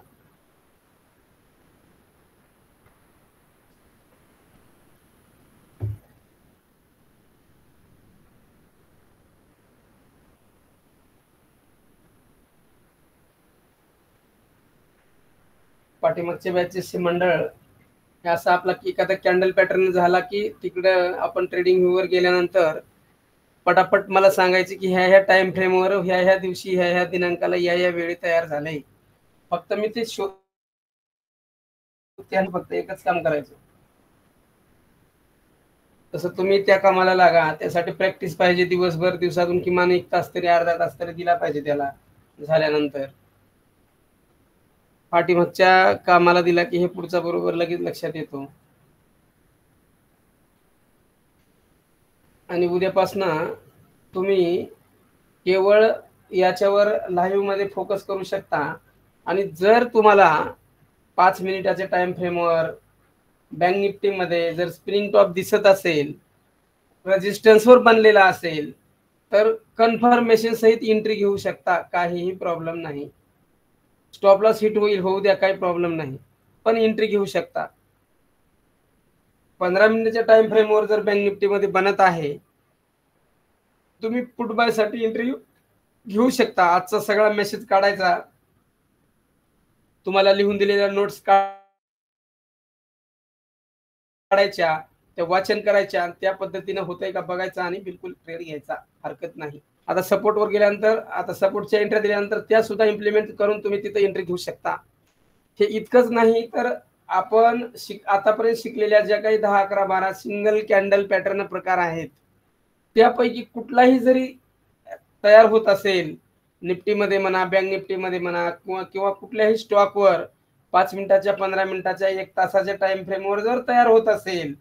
पाठीमागच्या बॅचेसचे मंडळ असा आपला एखादा कॅन्डल पॅटर्न झाला की तिकडे आपण ट्रेडिंग व्ह्यूवर गेल्यानंतर पटापट मला सांगायचे की ह्या ह्या टाइम फ्रेमवर ह्या ह्या दिवशी ह्या ह्या दिनांकाला या या वेळी तयार झालंय. फक्त मी ते त्याने फक्त एकच काम करायचं. तसं तुम्ही त्या कामाला लागा. त्यासाठी प्रॅक्टिस पाहिजे दिवसभर, दिवसातून किमान 1 तास तरी, अर्धा तास तरी दिला पाहिजे त्याला. झाल्यानंतर पाठीमागच्या कामाला दिला की हे पुढचा बरोबर लगेच लक्षात येतो. आणि उद्यापासनं तुम्ही केवळ याच्यावर लाईव्ह मध्ये फोकस करू शकता. आणि जर तुम्हाला 5 मिनिटाच्या टाइम फ्रेमवर बँक निफ्टी मध्ये जर स्प्रिंग टॉप दिसत असेल, रेजिस्टन्सवर बनलेला असेल, तर कन्फर्मेशन सहित एंट्री घेऊ शकता. काहीही प्रॉब्लेम नाही. स्टॉप लॉस हिट होऊ द्या, काही प्रॉब्लेम नाही, पण एंट्री घेऊ शकता. 15 मिनिटाच्या टाइम फ्रेमवर जर बँक निफ्टी मध्ये बनत आहे, तुम्ही पुट बाय साठी एंट्री घेऊ शकता. आजचा सगळा मेसेज काढायचा, तुम्हाला लिहून दिलेल्या नोट्स काढायच्या, त्या वाचन करायच्या, त्या पद्धतीने होतंय का बघायचं आणि बिलकुल ट्रेड घ्यायचा, हरकत नाही. आता सपोर्टवर गेल्यानंतर, आता सपोर्टच्या एंट्री दिल्यानंतर त्या सुद्धा इम्प्लिमेंट करून तुम्ही तिथे एंट्री घेऊ शकता. हे इतकंच नाही तर आपण आतापर्यंत शिकलेल्या ज्या काही 10, 11, 12 सिंगल कॅन्डल पॅटर्न प्रकार आहेत, त्यापैकी कुठलाही जरी तयार होत असेल, निफ्टीमध्ये म्हणा, बँक निफ्टीमध्ये म्हणा, किंवा कुठल्याही स्टॉकवर 5 मिनिटाच्या, 15 मिनिटाच्या, 1 तासाच्या टाइम फ्रेमवर जर तयार होत असेल,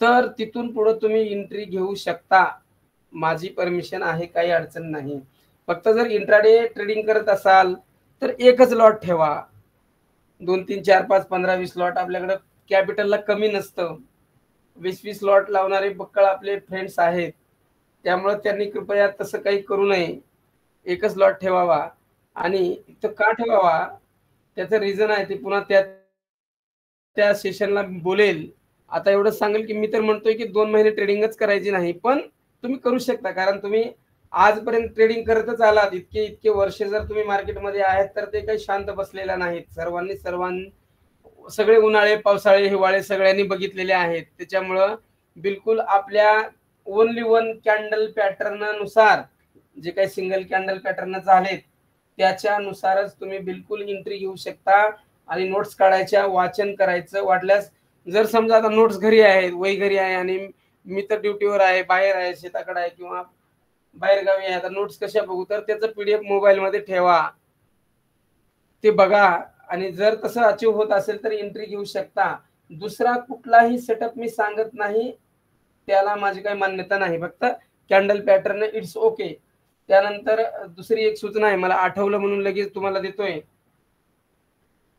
तर तिथून पुढे तुम्ही एंट्री घेऊ शकता. माझी परमिशन आहे, काही अडचण नाही. फक्त जर इंट्राडे ट्रेडिंग करत असाल तर एकच लॉट ठेवा. 2, 3, 4, 5, 15, 20 लॉट. आपल्याकडे कॅपिटलला कमी नसतं. 20-20 लॉट लावणारे बक्कळ आपले फ्रेंड्स आहेत, त्यामुळे त्यांनी कृपया तसं काही करू नये. एकच लॉट ठेवावा. आणि तो का ठेवावा त्याचं रिझन आहे, ते पुन्हा त्या सेशनला बोलेल. आता एवढंच सांगेल की मी तर म्हणतोय की 2 महिने ट्रेडिंगच करायची नाही, पण तुम्ही करू शकता. कारण तुम्ही आजपर्यंत ट्रेडिंग करतच आलात. इतके वर्ष जर तुम्ही मार्केटमध्ये आहेत तर ते काही शांत बसलेला नाहीत. सगळे उन्हाळे, पावसाळे, हिवाळे सगळ्यांनी बघितलेले आहेत. त्याच्यामुळं बिलकुल आपल्या ओनली वन कॅन्डल पॅटर्न नुसार जे काही सिंगल कॅन्डल पॅटर्न झालेत त्याच्यानुसारच तुम्ही बिलकुल एंट्री घेऊ शकता. आणि नोट्स काढायच्या, वाचन करायचं. वाटल्यास जर समजा आता नोट्स घरी आहेत, वही घरी आहे आणि मी तर ड्युटीवर आहे, बाहेर आहे, शेताकडे आहे किंवा बाहेर गावी आहे, आता नोट्स कशा बघू, तर त्याचं PDF मोबाईल मध्ये ठेवा, ते बघा. आणि जर तसं अचीव होत असेल तर एंट्री घेऊ शकता. दुसरा कुठलाही सेटअप मी सांगत नाही, त्याला माझी काही मान्यता नाही. फक्त कॅन्डल पॅटर्न इट्स ओके. त्यानंतर दुसरी एक सूचना आहे, मला आठवलं म्हणून लगेच तुम्हाला देतोय.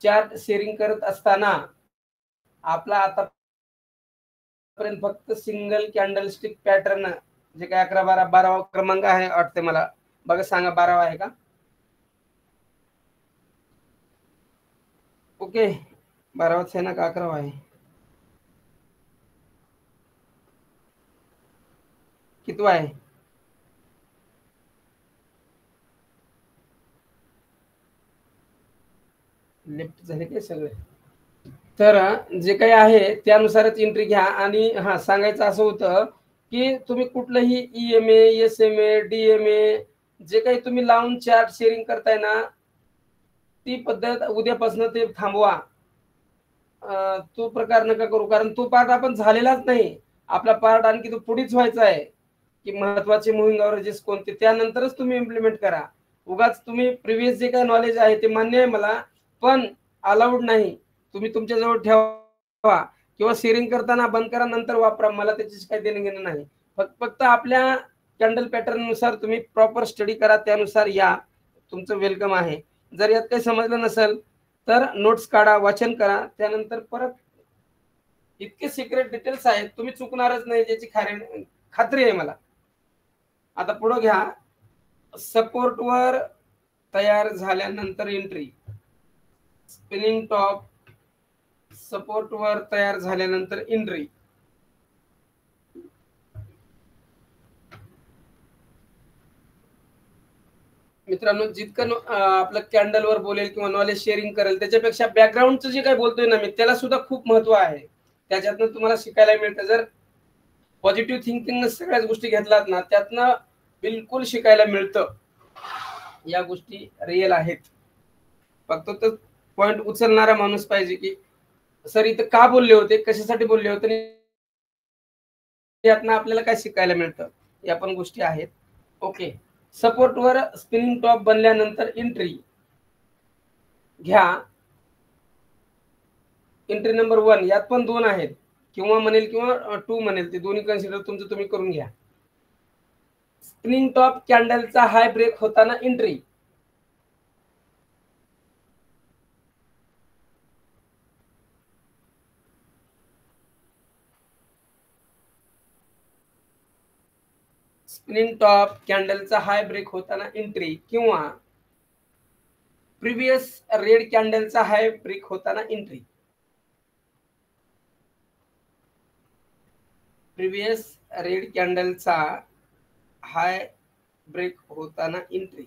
चार्ट शेअरिंग करत असताना आपला आतापर्यंत फक्त सिंगल कॅन्डल स्टिक पॅटर्न जे काय 11, 12, 12वा क्रमांक आहे वाटते मला, बघा सांगा 12वा आहे का? ओके, 12वाच आहे ना का 11वा आहे? कितवा आहे? लेफ्ट झाले काय सगळे? तर जे काही आहे त्यानुसारच एंट्री घ्या. आणि हा सांगायचं असं होतं की तुम्ही कुठलंही EMA, SMA, DMA जे काही तुम्ही लावून चार्ट शेअरिंग करताय ना, ती पद्धत उद्यापासून ते थांबवा. तो प्रकार नका करू, कारण तो पार्ट आपण झालेलाच नाही. आपला पार्ट आणखी तो पुढेच व्हायचा आहे की महत्वाचे मुव्हिंग अवरेजेस कोणते, त्यानंतरच तुम्ही इम्प्लिमेंट करा. उगाच तुम्ही प्रिव्हियस जे काही नॉलेज आहे ते मान्य आहे मला, पण अलाउड नाही. तुम्ही तुमच्याजवळ ठेवा किंवा शेअरिंग करताना बंद करा, नंतर वापरा, मला त्याची काही देणं घेणं नाही. फक्त आपल्या कॅन्डल पॅटर्न नुसार तुम्ही प्रॉपर स्टडी करा, त्यानुसार या, तुमचं वेलकम आहे. जर यात काही समजलं नसेल तर नोट्स काढा, वाचन करा, त्यानंतर परत. इतके सिक्रेट डिटेल्स आहेत, तुम्ही चुकणारच नाही याची खात्री आहे मला. आता पुढे घ्या. सपोर्टवर तयार झाल्यानंतर एंट्री. स्पिनिंग टॉप सपोर्टवर तयार झाल्यानंतर एंट्री. मित्रांनो, जितकं आपलं कॅन्डलवर बोलेल किंवा नॉलेज शेअरिंग करेल त्याच्यापेक्षा बॅकग्राऊंडचं जे काही बोलतोय ना मी, त्याला सुद्धा खूप महत्व आहे. त्याच्यातनं तुम्हाला शिकायला मिळतं. जर पॉझिटिव्ह थिंकिंग सगळ्याच गोष्टी घेतलात ना, त्यातनं बिलकुल शिकायला मिळतं. या गोष्टी रिअल आहेत. फक्त तो पॉइंट उचलणारा माणूस पाहिजे की सर इथं का बोलले होते, कशासाठी बोलले होते, यातनं आपल्याला काय शिकायला मिळतं, या पण गोष्टी आहेत. ओके. सपोर्टवर स्पिनिंग टॉप बनल्यानंतर एंट्री घ्या. एंट्री नंबर 1 यात पण 2 आहेत, किंवा म्हणेल किंवा 2 म्हणेल, ते दोन्ही कन्सिडर तुमचं तुम्ही करून घ्या. स्पिनिंग टॉप कॅन्डलचा हाय ब्रेक होताना एंट्री. स्पिनिंग टॉप कॅन्डलचा हाय ब्रेक होताना एंट्री, किंवा प्रिव्हियस रेड कॅन्डलचा हाय ब्रेक होताना एंट्री. प्रिव्हियस रेड कॅन्डलचा हाय ब्रेक होताना entry.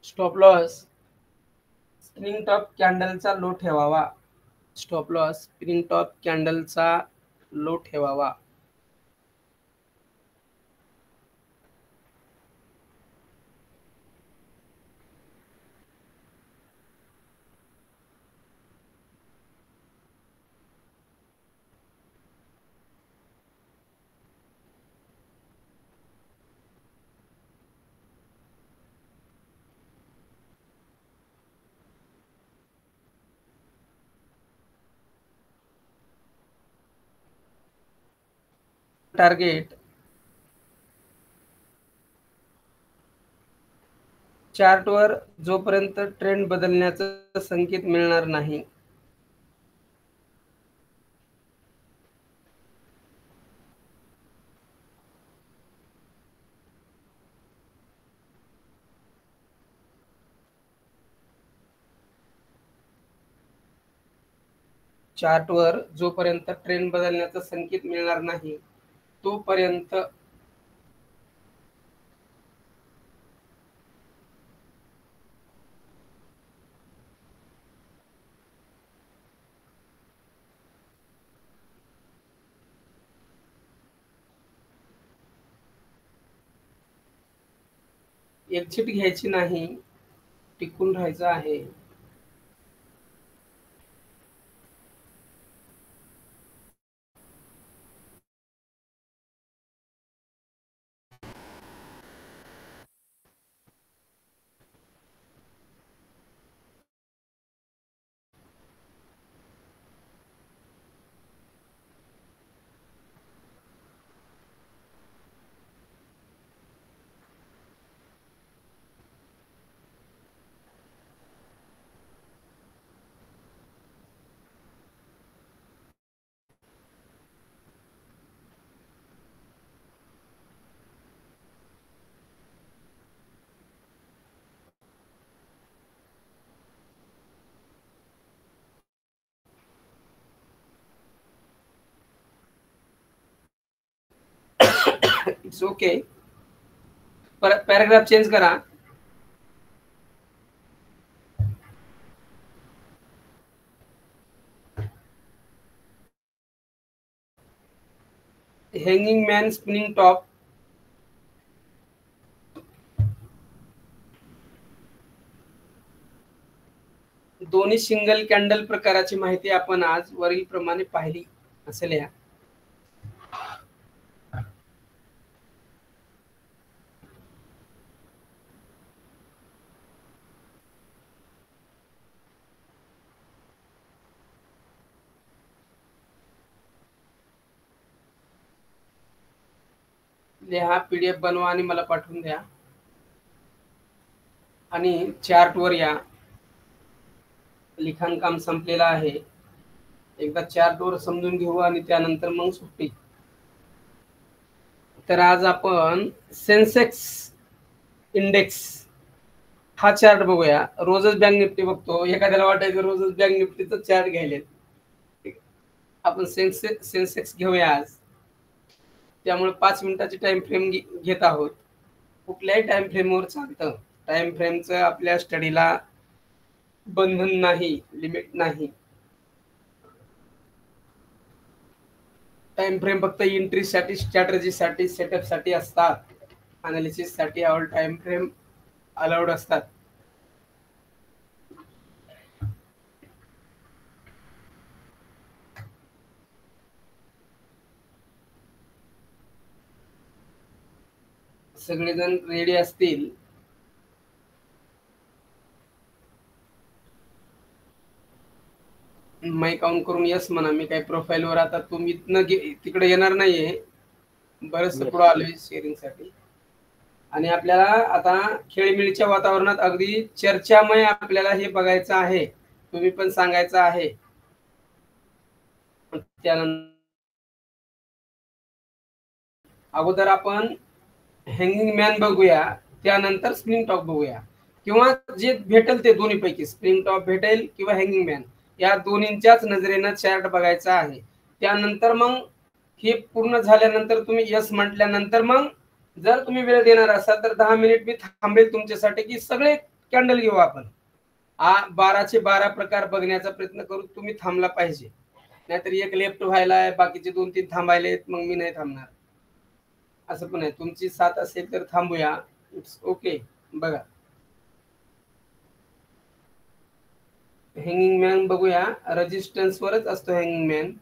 Stop loss spinning top कॅन्डलचा लो ठेवावा. स्टॉप लॉस स्पिनिंग टॉप कॅन्डलचा लो ठेवावा. टार्गेट चार्टवर जोपर्यंत ट्रेंड बदलण्याचा संकेत मिळणार नाही, चार्टवर जोपर्यंत ट्रेंड बदलण्याचा संकेत मिळणार नाही तोपर्यंत एक्झिट घ्यायची नाही, टिकून राहायचं आहे. It's okay. परत पॅराग्राफ चेंज करा. हँगिंग मॅन स्पिनिंग टॉप दोन्ही सिंगल कॅन्डल प्रकाराची माहिती आपण आज वरील प्रमाणे पाहिली असेल. या लिहा, पीडीएफ बनवा आणि मला पाठवून द्या. आणि चार्ट वर या. लिखाण काम संपलेलं आहे. एकदा चार्ट वर समजून घेऊ आणि त्यानंतर मग सुट्टी. तर आज आपण सेन्सेक्स इंडेक्स हा चार्ट बघूया. रोजच बँक निफ्टी बघतो, एखाद्याला वाटायचं रोजच बँक निफ्टीचा चार्ट घ्यायले. आपण सेन्सेक्स घेऊया आज. त्यामुळे 5 मिनिटाची टाइम फ्रेम घेत आहोत. कुठल्याही टाइम फ्रेमवर चालतं. टाइम फ्रेमचं आपल्या स्टडीला बंधन नाही, लिमिट नाही. टाइम फ्रेम फक्त एंट्रीसाठी, स्ट्रॅटेजीसाठी, सेटअपसाठी असतात. अनालिसिससाठी ऑल टाइम फ्रेम अलाउड असतात. सगळेजण रेडी असतील. माईक ऑन करून यस म्हणा. मी काही प्रोफाईलवर आता तुम्ही तिकडे येणार नाहीये. बरंच पुढे आलोय शेअरिंग साठी. आणि आपल्याला आता खेळीमेळीच्या वातावरणात अगदी चर्चामय आपल्याला हे बघायचं आहे. तुम्ही पण सांगायचं आहे. त्यानंतर अगोदर आपण हँगिंग मॅन बघूया, त्यानंतर स्प्रिंग टॉप बघूया, किंवा जे भेटेल ते दोन्ही पैकी स्प्रिंग टॉप भेटेल किंवा हँगिंग मॅन, या दोन्हींच्याच नजरेनं चार्ट बघायचा आहे. त्यानंतर मग हे पूर्ण झाल्यानंतर तुम्ही यस म्हटल्यानंतर मग जर तुम्ही वेळ देणार असाल तर 10 मिनिट मी थांबेल तुमच्यासाठी, की सगळे कॅन्डल घेऊ आपण. 12चे 12 प्रकार बघण्याचा प्रयत्न करू. तुम्ही थांबला पाहिजे, नाहीतर एक लेफ्ट व्हायला बाकीचे 2-3 थांबायलेत, मग मी नाही थांबणार. असं पण आहे. तुमची साथ असेल तर थांबूया, इट्स ओके. बघा हँगिंग मॅन बघूया. रेजिस्टन्स वरच असतो हँगिंग मॅन.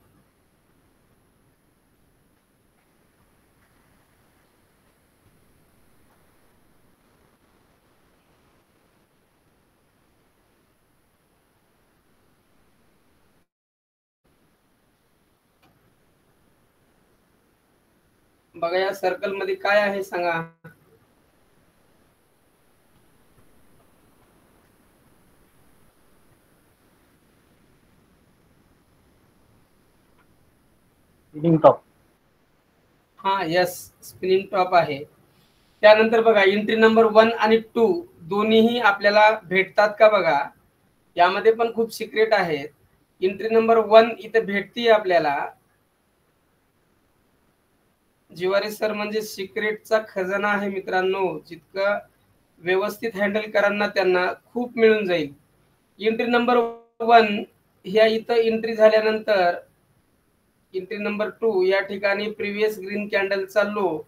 बघा या सर्कल मध्ये काय आहे सांगा. Spinning top. हा यस, स्पिनिंग टॉप आहे. त्यानंतर बघा एंट्री नंबर 1 आणि 2 दोन्हीही आपल्याला भेटतात का बघा. यामध्ये पण खूप सिक्रेट आहेत. एंट्री नंबर 1 इथे भेटती आपल्याला. जिवारी सर म्हणजे सिक्रेटचा खजाना आहे मित्रांनो. जितकं व्यवस्थित हँडल करांना त्यांना खूप मिळून जाईल. एंट्री नंबर 1 ह्या इथं एंट्री झाल्यानंतर एंट्री नंबर 2 या ठिकाणी प्रिव्हियस ग्रीन कॅन्डलचा लो,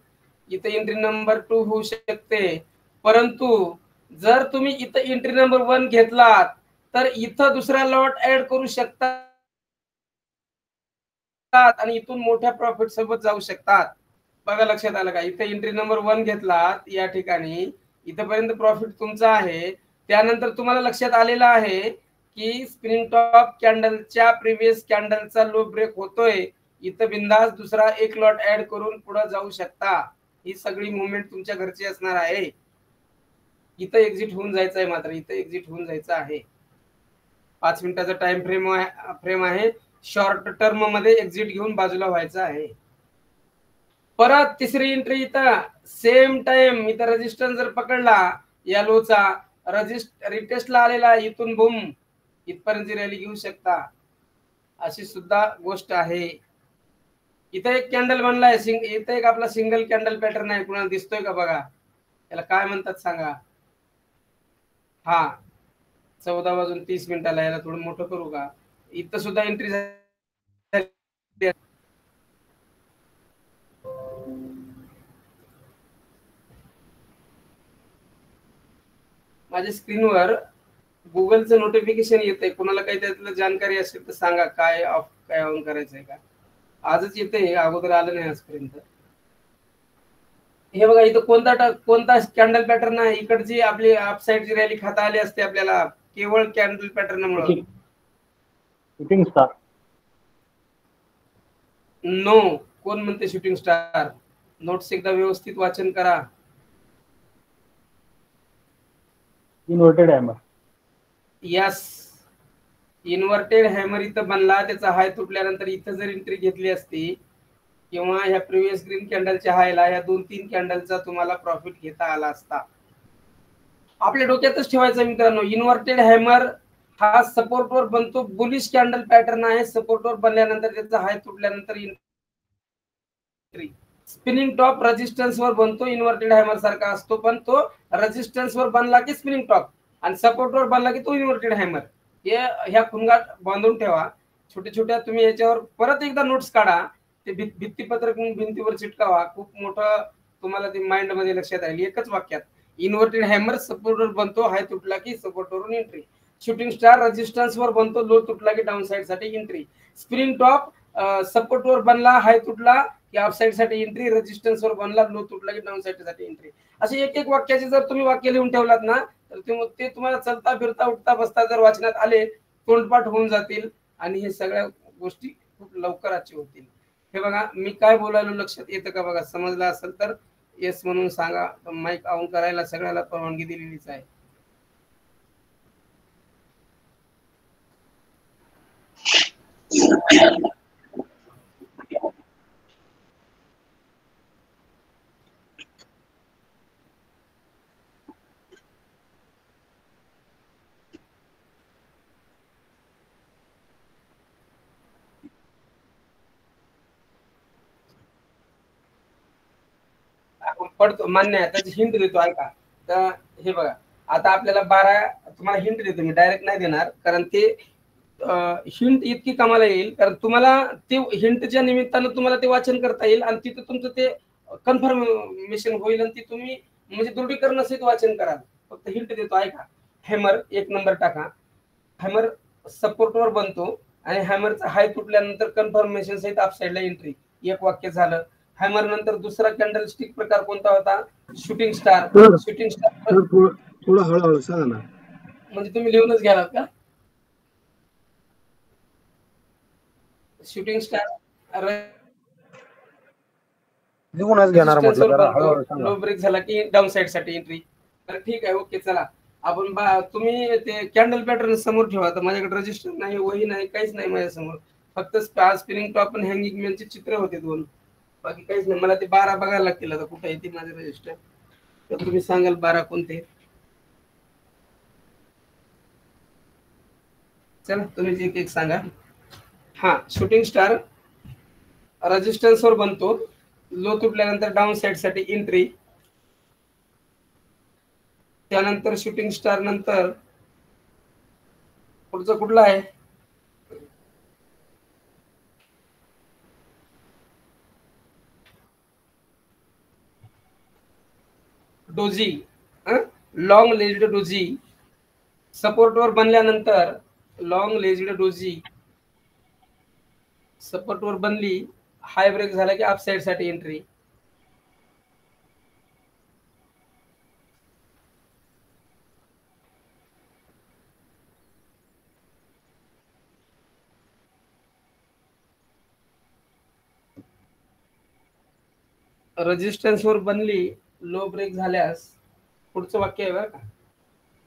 इथं एंट्री नंबर 2 होऊ शकते. परंतु जर तुम्ही इथं एंट्री नंबर 1 घेतलात तर इथं दुसरा लॉट ऍड करू शकतात आणि इथून मोठ्या प्रॉफिट सोबत जाऊ शकतात. बघा लक्षात आलं का. इथे एंट्री नंबर 1 घेतलात या ठिकाणी, इथपर्यंत प्रॉफिट तुमचा आहे. त्यानंतर तुम्हाला लक्षात आलेलं आहे की स्प्रिंग टॉप कॅन्डलच्या प्रिव्हियस कॅन्डलचा लो ब्रेक होतोय. इथं बिंदास दुसरा एक लॉट ऍड करून पुढे जाऊ शकता. ही सगळी मुवमेंट तुमच्या घरची असणार आहे. इथं एक्झिट होऊन जायचं आहे. मात्र इथं एक्झिट होऊन जायचं आहे. 5 मिनिटाचा टाइम फ्रेम आहे. शॉर्ट टर्म मध्ये एक्झिट घेऊन बाजूला व्हायचं आहे. परत तिसरी एंट्री इथं सेम टाइम. इथं रेजिस्टन्स जर पकडला या लोचा, रिटेस्टला आलेला, इथून बूम इथपर्यंत रॅली घेऊ शकता. अशी सुद्धा गोष्ट आहे. इथं एक कॅन्डल बनलाय. इथं एक आपला सिंगल कॅन्डल पॅटर्न आहे. कुणाला दिसतोय का बघा. याला काय म्हणतात सांगा. हा 14:30 याला थोडं मोठं करू का. इथं सुद्धा एंट्री माझ्या स्क्रीनवर गुगलचं नोटिफिकेशन येतंय. कोणाला काही त्यातलं जानकारी असेल तर सांगा. काय ऑफ काय ऑन करायचंय का. आजच येते, अगोदर आलं नाही आजपर्यंत. हे बघा इथं कोणता कॅन्डल पॅटर्न आहे. इकडची आपली अपसाइडची रॅली खाता आली असते आपल्याला केवळ कॅन्डल पॅटर्नमुळे. Shooting star. नो, कोण म्हणते शूटिंग स्टार. नोट्स एकदा व्यवस्थित वाचन करा. Inverted hammer. Yes, inverted hammer इथं बनला, त्याचा हाय तुटल्यानंतर इथं जर एंट्री घेतली असती किंवा ह्या प्रिव्हियस ग्रीन कॅन्डलच्या हायला या 2-3 कॅन्डलचा तुम्हाला प्रॉफिट घेता आला असता. आपल्या डोक्यातच ठेवायचं मित्रांनो, इन्व्हर्टेड हॅमर हा सपोर्टवर बनतो, बुलिश कॅन्डल पॅटर्न आहे. सपोर्टवर बनल्यानंतर त्याचा हाय तुटल्यानंतर एंट्री. स्पिनिंग टॉप रेजिस्टन्स वर बनतो, इन्व्हर्टेड हॅमर सारखा असतो, पण तो रेजिस्टन्स वर बनला की स्पिनिंग टॉप आणि सपोर्ट वर बनला की तो इन्व्हर्टेड हॅमर. हे ह्या खुणगात बांधून ठेवा. छोट्या छोट्या तुम्ही याच्यावर परत एकदा नोट्स काढा, ते भित्तीपत्रक भिंतीवर चिटकावा. खूप मोठं तुम्हाला ते माइंड मध्ये लक्षात राहील. एकच वाक्यात, इन्व्हर्टेड हॅमर सपोर्ट वर बनतो, हाय तुटला की सपोर्ट वरून एंट्री. शूटिंग स्टार रेजिस्टन्स वर बनतो, लो तुटला की डाऊन साइड साठी एंट्री. स्पिनिंग टॉप सपोर्ट वर बनला, हाय तुटला की अप साइड साठी एंट्री. रेजिस्टन्स वर बनला, लो तुटला की डाऊन साइड साठी एंट्री. असे एक एक वाक्याचे जर तुम्ही वाक्य लिहून ठेवलात ना, तर ते तुम्हाला चलता फिरता उठता बसता जर वाचनात आले, तोंडपाठ होऊन जातील आणि हे सगळ्या गोष्टी खूप लवकर अचीव होतील. हे बघा, मी काय बोलायला लक्षात येतं का बघा. समजलं असेल तर येस म्हणून सांगा. माईक ऑन करायला सगळ्याला परवानगी दिलेलीच आहे. पडतो, मान्य आहे. त्याची हिंट देतो ऐका. तर हे बघा, आता आपल्याला 12 तुम्हाला हिंट देतो मी, डायरेक्ट नाही देणार, कारण ते हिंट इतकी कामाला येईल, कारण तुम्हाला ते हिंटच्या निमित्तानं तुम्हाला ते वाचन करता येईल आणि तिथं तुमचं ते कन्फर्मेशन होईल आणि ती तुम्ही म्हणजे दृढीकरण सहित वाचन कराल. फक्त हिंट देतो ऐका. हॅमर 1 नंबर टाका. हॅमर सपोर्टवर बनतो आणि हॅमरचा हाय तुटल्यानंतर कन्फर्मेशन सहित अप साइडला एंट्री. एक वाक्य झालं. हॅमर नंतर दुसरा कॅन्डल स्टिक प्रकार कोणता होता? Shooting star. शूटिंग स्टार थोडं हळूहळू सांगा ना. म्हणजे तुम्ही लिहूनच घ्यालात का? शूटिंग स्टार लिहूनच घेणार म्हटलं, जरा हळूहळू सांगा. लो ब्रेक झाला की डाऊन साइड साठी एंट्री. तर ठीक आहे, ओके. चला आपण तुम्ही ते कॅन्डल पॅटर्न समोर ठेवा. तर माझ्याकडे रजिस्टर नाही, वही नाही, काहीच नाही माझ्यासमोर. फक्त स्पिनिंग टॉप आणि हँगिंग मॅनचे चित्र होते 2, बाकी काहीच नाही. मला ते 12 बघायला लागतील. आता कुठे येते माझे रजिस्टर, तर तुम्ही सांगाल 12 कोणते. चला तुम्ही एक एक सांगा. हा, शूटिंग स्टार रेजिस्टन्स वर बनतो, लो तुटल्यानंतर डाऊन साइड साठी एंट्री. त्यानंतर शूटिंग स्टार नंतर पुढचं कुठलं आहे? Doji, long legged doji. सपोर्टवर बनल्यानंतर लॉंग लेज्ड डोजी सपोर्टवर बनली, हाय ब्रेक झाला की अप साइड साठी एंट्री. रेजिस्टन्स वर बनली, लो ब्रेक झाल्यास पुढचं वाक्य आहे बरं का.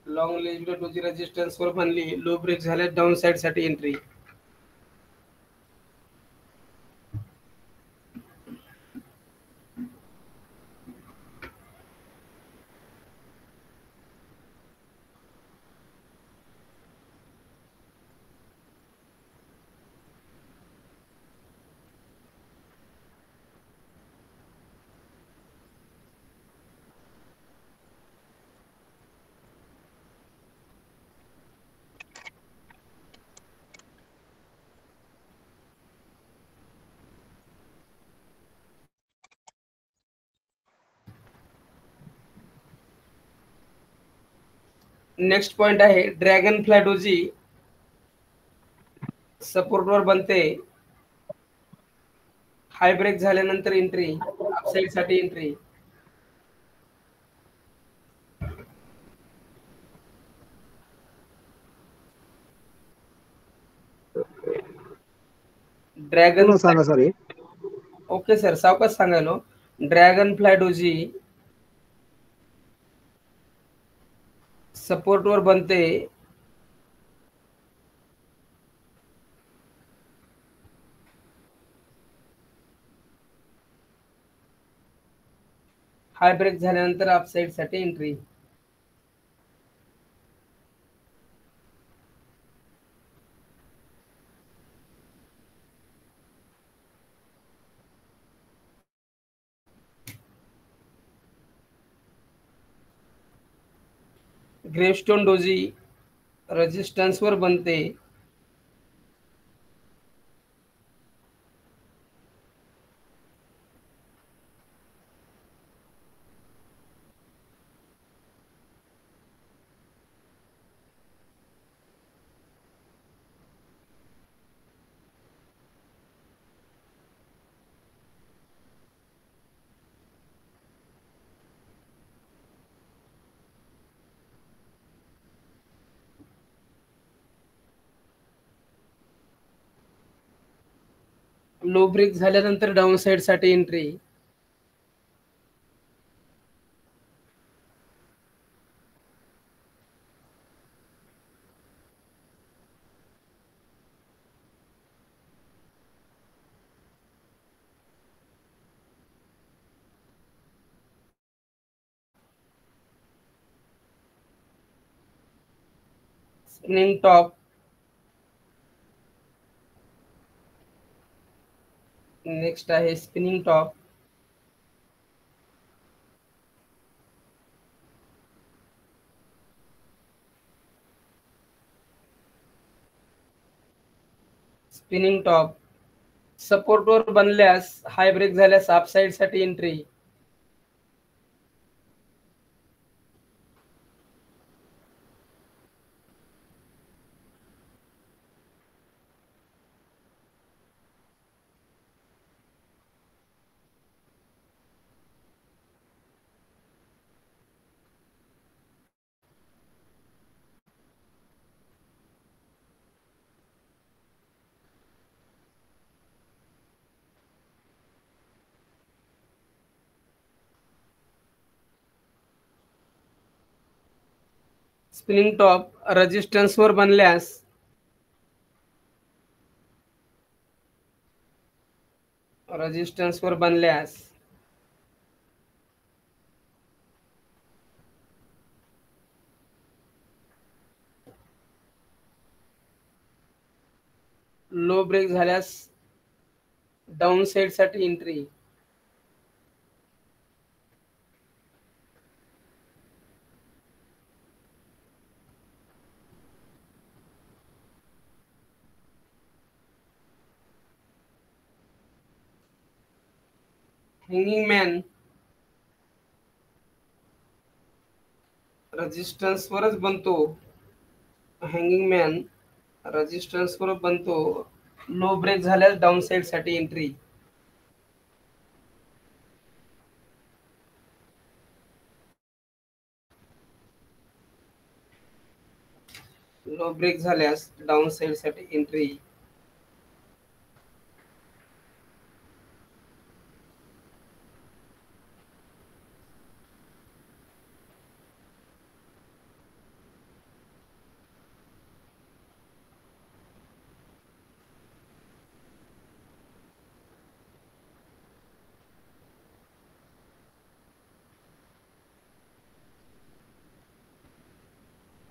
लॉंग लेज्ड डोजी रेजिस्टन्स वर बनली, लो ब्रेक झाल्यास डाऊन साइड साठी एंट्री. नेक्स्ट पॉइंट आहे ड्रॅगन फ्लाय डोजी. सपोर्टवर बनते, हाय ब्रेक झाल्यानंतर एंट्री, अप साइड साठी एंट्री. ड्रॅगन सांगा सर. ओके सर, सावकाश सांगायलो. ड्रॅगन फ्लाय डोजी सपोर्टवर बनते, हाय ब्रेक झाल्यानंतर अपसाईड साठी एंट्री. ग्रेवस्टोन डोजी रेजिस्टन्स वर बनते. लो ब्रेक झाल्यानंतर डाऊन साइड साठी एंट्री. Spinning top. नेक्स्ट आहे spinning top. Spinning top support वर बनल्यास हाय ब्रेक झाल्यास अप साइड साठी एंट्री. स्पिनिंग टॉप रेजिस्टन्स वर बनल्यास लो ब्रेक झाल्यास डाऊन साइड साठी एंट्री. हँगिंग मॅन रेजिस्टन्स वरच बनतो. हँगिंग मॅन रेजिस्टन्स वर बनतो. लो ब्रेक झाल्यास डाऊन साइड साठी एंट्री. लो ब्रेक झाल्यास डाऊन साइड साठी एंट्री.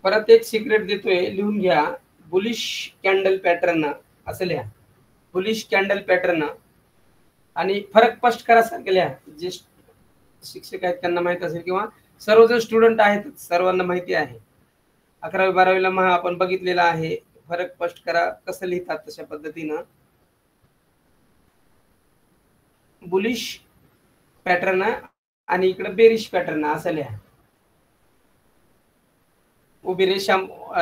परत एक सिक्रेट देतोय, लिहून घ्या. बुलिश कॅन्डल पॅटर्न असं लिहा. बुलिश कॅन्डल पॅटर्न आणि फरक स्पष्ट करा सारखे लिहा. जे शिक्षक आहेत त्यांना माहित असेल किंवा सर्वजण स्टुडंट आहेत सर्वांना माहिती आहे. 11वी 12वीला आपण बघितलेला आहे. फरक स्पष्ट करा कसं लिहितात तशा पद्धतीनं. बुलिश पॅटर्न आणि इकडे बेरिश पॅटर्न असं लिहा. उभी रेषा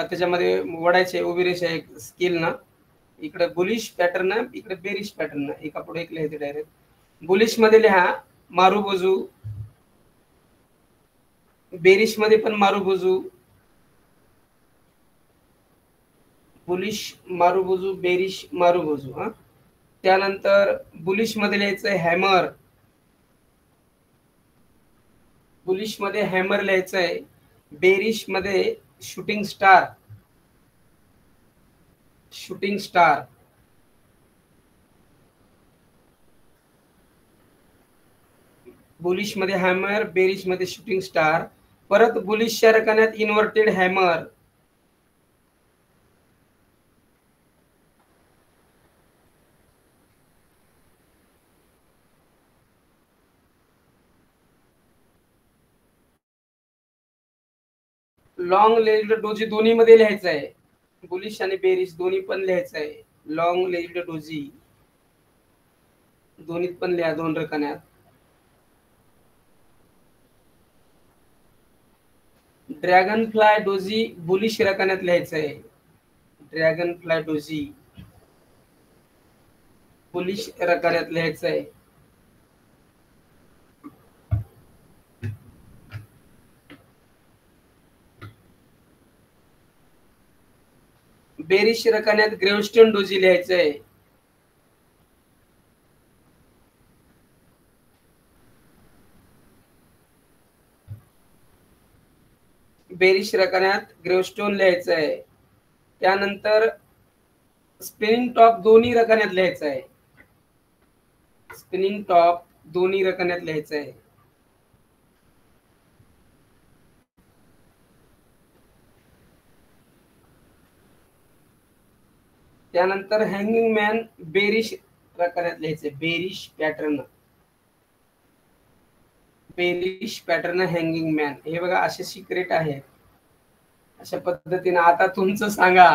त्याच्यामध्ये वडायचे. उभी रेषा एक स्केल ना. इकडे बुलिश पॅटर्न इकडे बेरिश पॅटर्न एका पुढे एक लिहायचे डायरेक्ट. बुलिश मध्ये लिहा मारुबोजू. बेरिश मध्ये पण marubozu. Bullish marubozu bearish marubozu. त्यानंतर बुलिश मध्ये लिहायचं हॅमर. बुलिश मध्ये हॅमर लिहायचंय. बेरिश मध्ये shooting star. Shooting star. Bullish मध्ये हॅमर, बेरिश मध्ये शूटिंग स्टार, परत बुलिशच्या रकान्यात inverted hammer, long legged doji दोन्ही मध्ये लिहायचं आहे. बुलिश आणि बेरिश दोन्ही पण लिहायचं आहे. लॉंग लेज्ड डोजी दोन्हीत पण लिहा 2 रकान्यात. ड्रॅगन फ्लाय डोजी बुलिश रकान्यात लिहायचं आहे. ड्रॅगन फ्लाय डोजी बुलिश रकान्यात लिहायचं आहे. बेरिश रकान्यात ग्रेव्हस्टोन डोजी लिहायचं आहे. बेरिश रकान्यात ग्रेव्हस्टोन लिहायचं आहे. त्यानंतर स्पिनिंग टॉप दोन्ही रकान्यात लिहायचं आहे. स्पिनिंग टॉप दोन्ही रकान्यात लिहायचं आहे. त्यानंतर हँगिंग मॅन बेरिश रकान्यात लिहायचंय. Bearish pattern, bearish pattern hanging man. हे बघा असे सिक्रेट आहेत. अशा पद्धतीने आता तुमचं सांगा,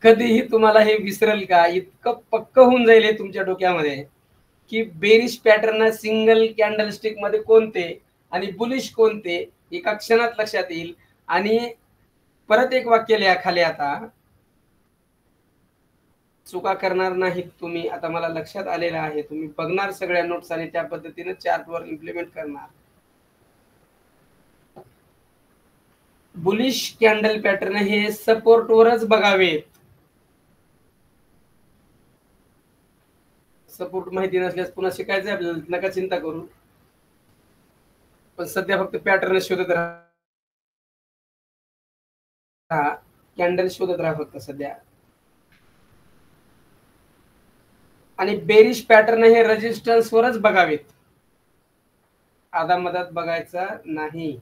कधीही तुम्हाला हे विसरेल का? इतकं पक्क होऊन जाईल हे तुमच्या डोक्यामध्ये की बेरिश पॅटर्न सिंगल कॅन्डलस्टिक मध्ये कोणते आणि बुलिश कोणते एका क्षणात लक्षात येईल. आणि परत एक वाक्य लिहा खाली, आता चुका करणार नाहीत तुम्ही. आता मला लक्षात आलेलं आहे, तुम्ही बघणार सगळ्या नोट्स आणि त्या पद्धतीने चार्टवर इम्प्लिमेंट करणार. बुलिश कॅन्डल पॅटर्न हे सपोर्टवरच बघावेत. सपोर्ट माहिती नसल्यास पुन्हा शिकायचं आपल्याला, नका चिंता करू. पण सध्या फक्त पॅटर्न शोधत राहा, कॅन्डल शोधत राहा फक्त सध्या. आणि बेरिश पॅटर्न हे रेजिस्टन्स वरच बघावेत, आदामदात बघायचा नाही.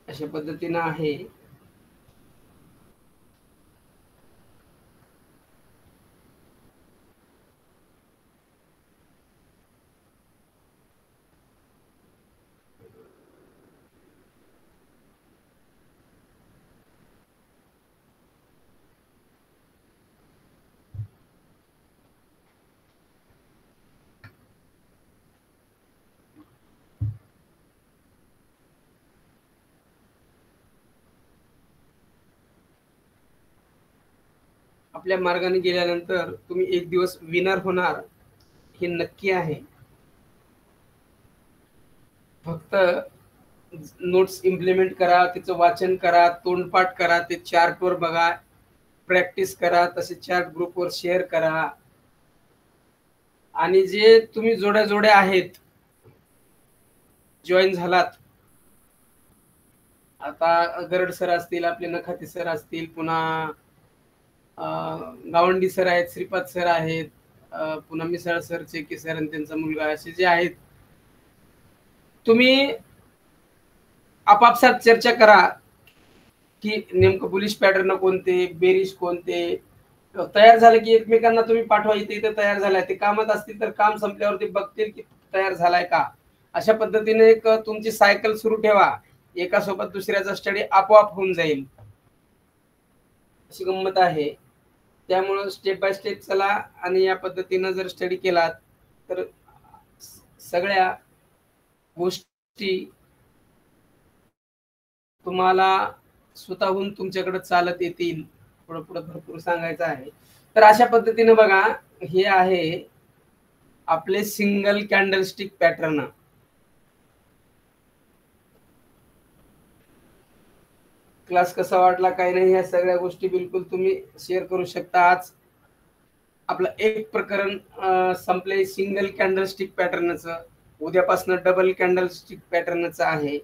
अशा पद्धतीने आहे. आपल्या मार्गाने गेल्यानंतर तुम्ही एक दिवस विनर होणार हे नक्की आहे. फक्त नोट्स इम्प्लिमेंट करा, त्याचं वाचन करा, तोंडपाठ करा, ते चार्टवर बघा, प्रॅक्टिस करा, तसे चार्ट ग्रुपवर शेअर करा. आणि जे तुम्ही जोड्या जोड्या आहेत, जॉईन झालात, आता गरड सर असतील, आपले नखाते सर असतील, पुन्हा गावंडी सर आहेत, श्रीपाद सर आहेत, पुन्हा मिसाळ सर, चेके सर आणि त्यांचा मुलगा, असे जे आहेत, तुम्ही आपापसात चर्चा करा की नेमकं बुलिश पॅटर्न कोणते, बेरिश कोणते. तयार झालं की एकमेकांना तुम्ही पाठवा, इथे इथे तयार झालाय. ते कामात असतील तर काम संपल्यावरती बघतील की तयार झालाय का. अशा पद्धतीने एक तुमची सायकल सुरू ठेवा, एकासोबत दुसऱ्याचा स्टडी आपोआप होऊन जाईल. अशी गंमत आहे. त्यामुळं स्टेप बाय स्टेप चला, आणि या पद्धतीनं जर स्टडी केलात तर सगळ्या गोष्टी तुम्हाला स्वतःहून तुमच्याकडे चालत येतील. पुढे पुढे भरपूर सांगायचं आहे. तर अशा पद्धतीने बघा, हे आहे आपले सिंगल कॅन्डलस्टिक पॅटर्न. क्लास कसा वाटला काय नाही, ह्या सगळ्या गोष्टी बिलकुल तुम्ही शेअर करू शकता. आज आपलं एक प्रकरण संपले सिंगल कॅन्डलस्टिक पॅटर्नचं. उद्यापासून डबल कॅन्डलस्टिक पॅटर्नचं आहे.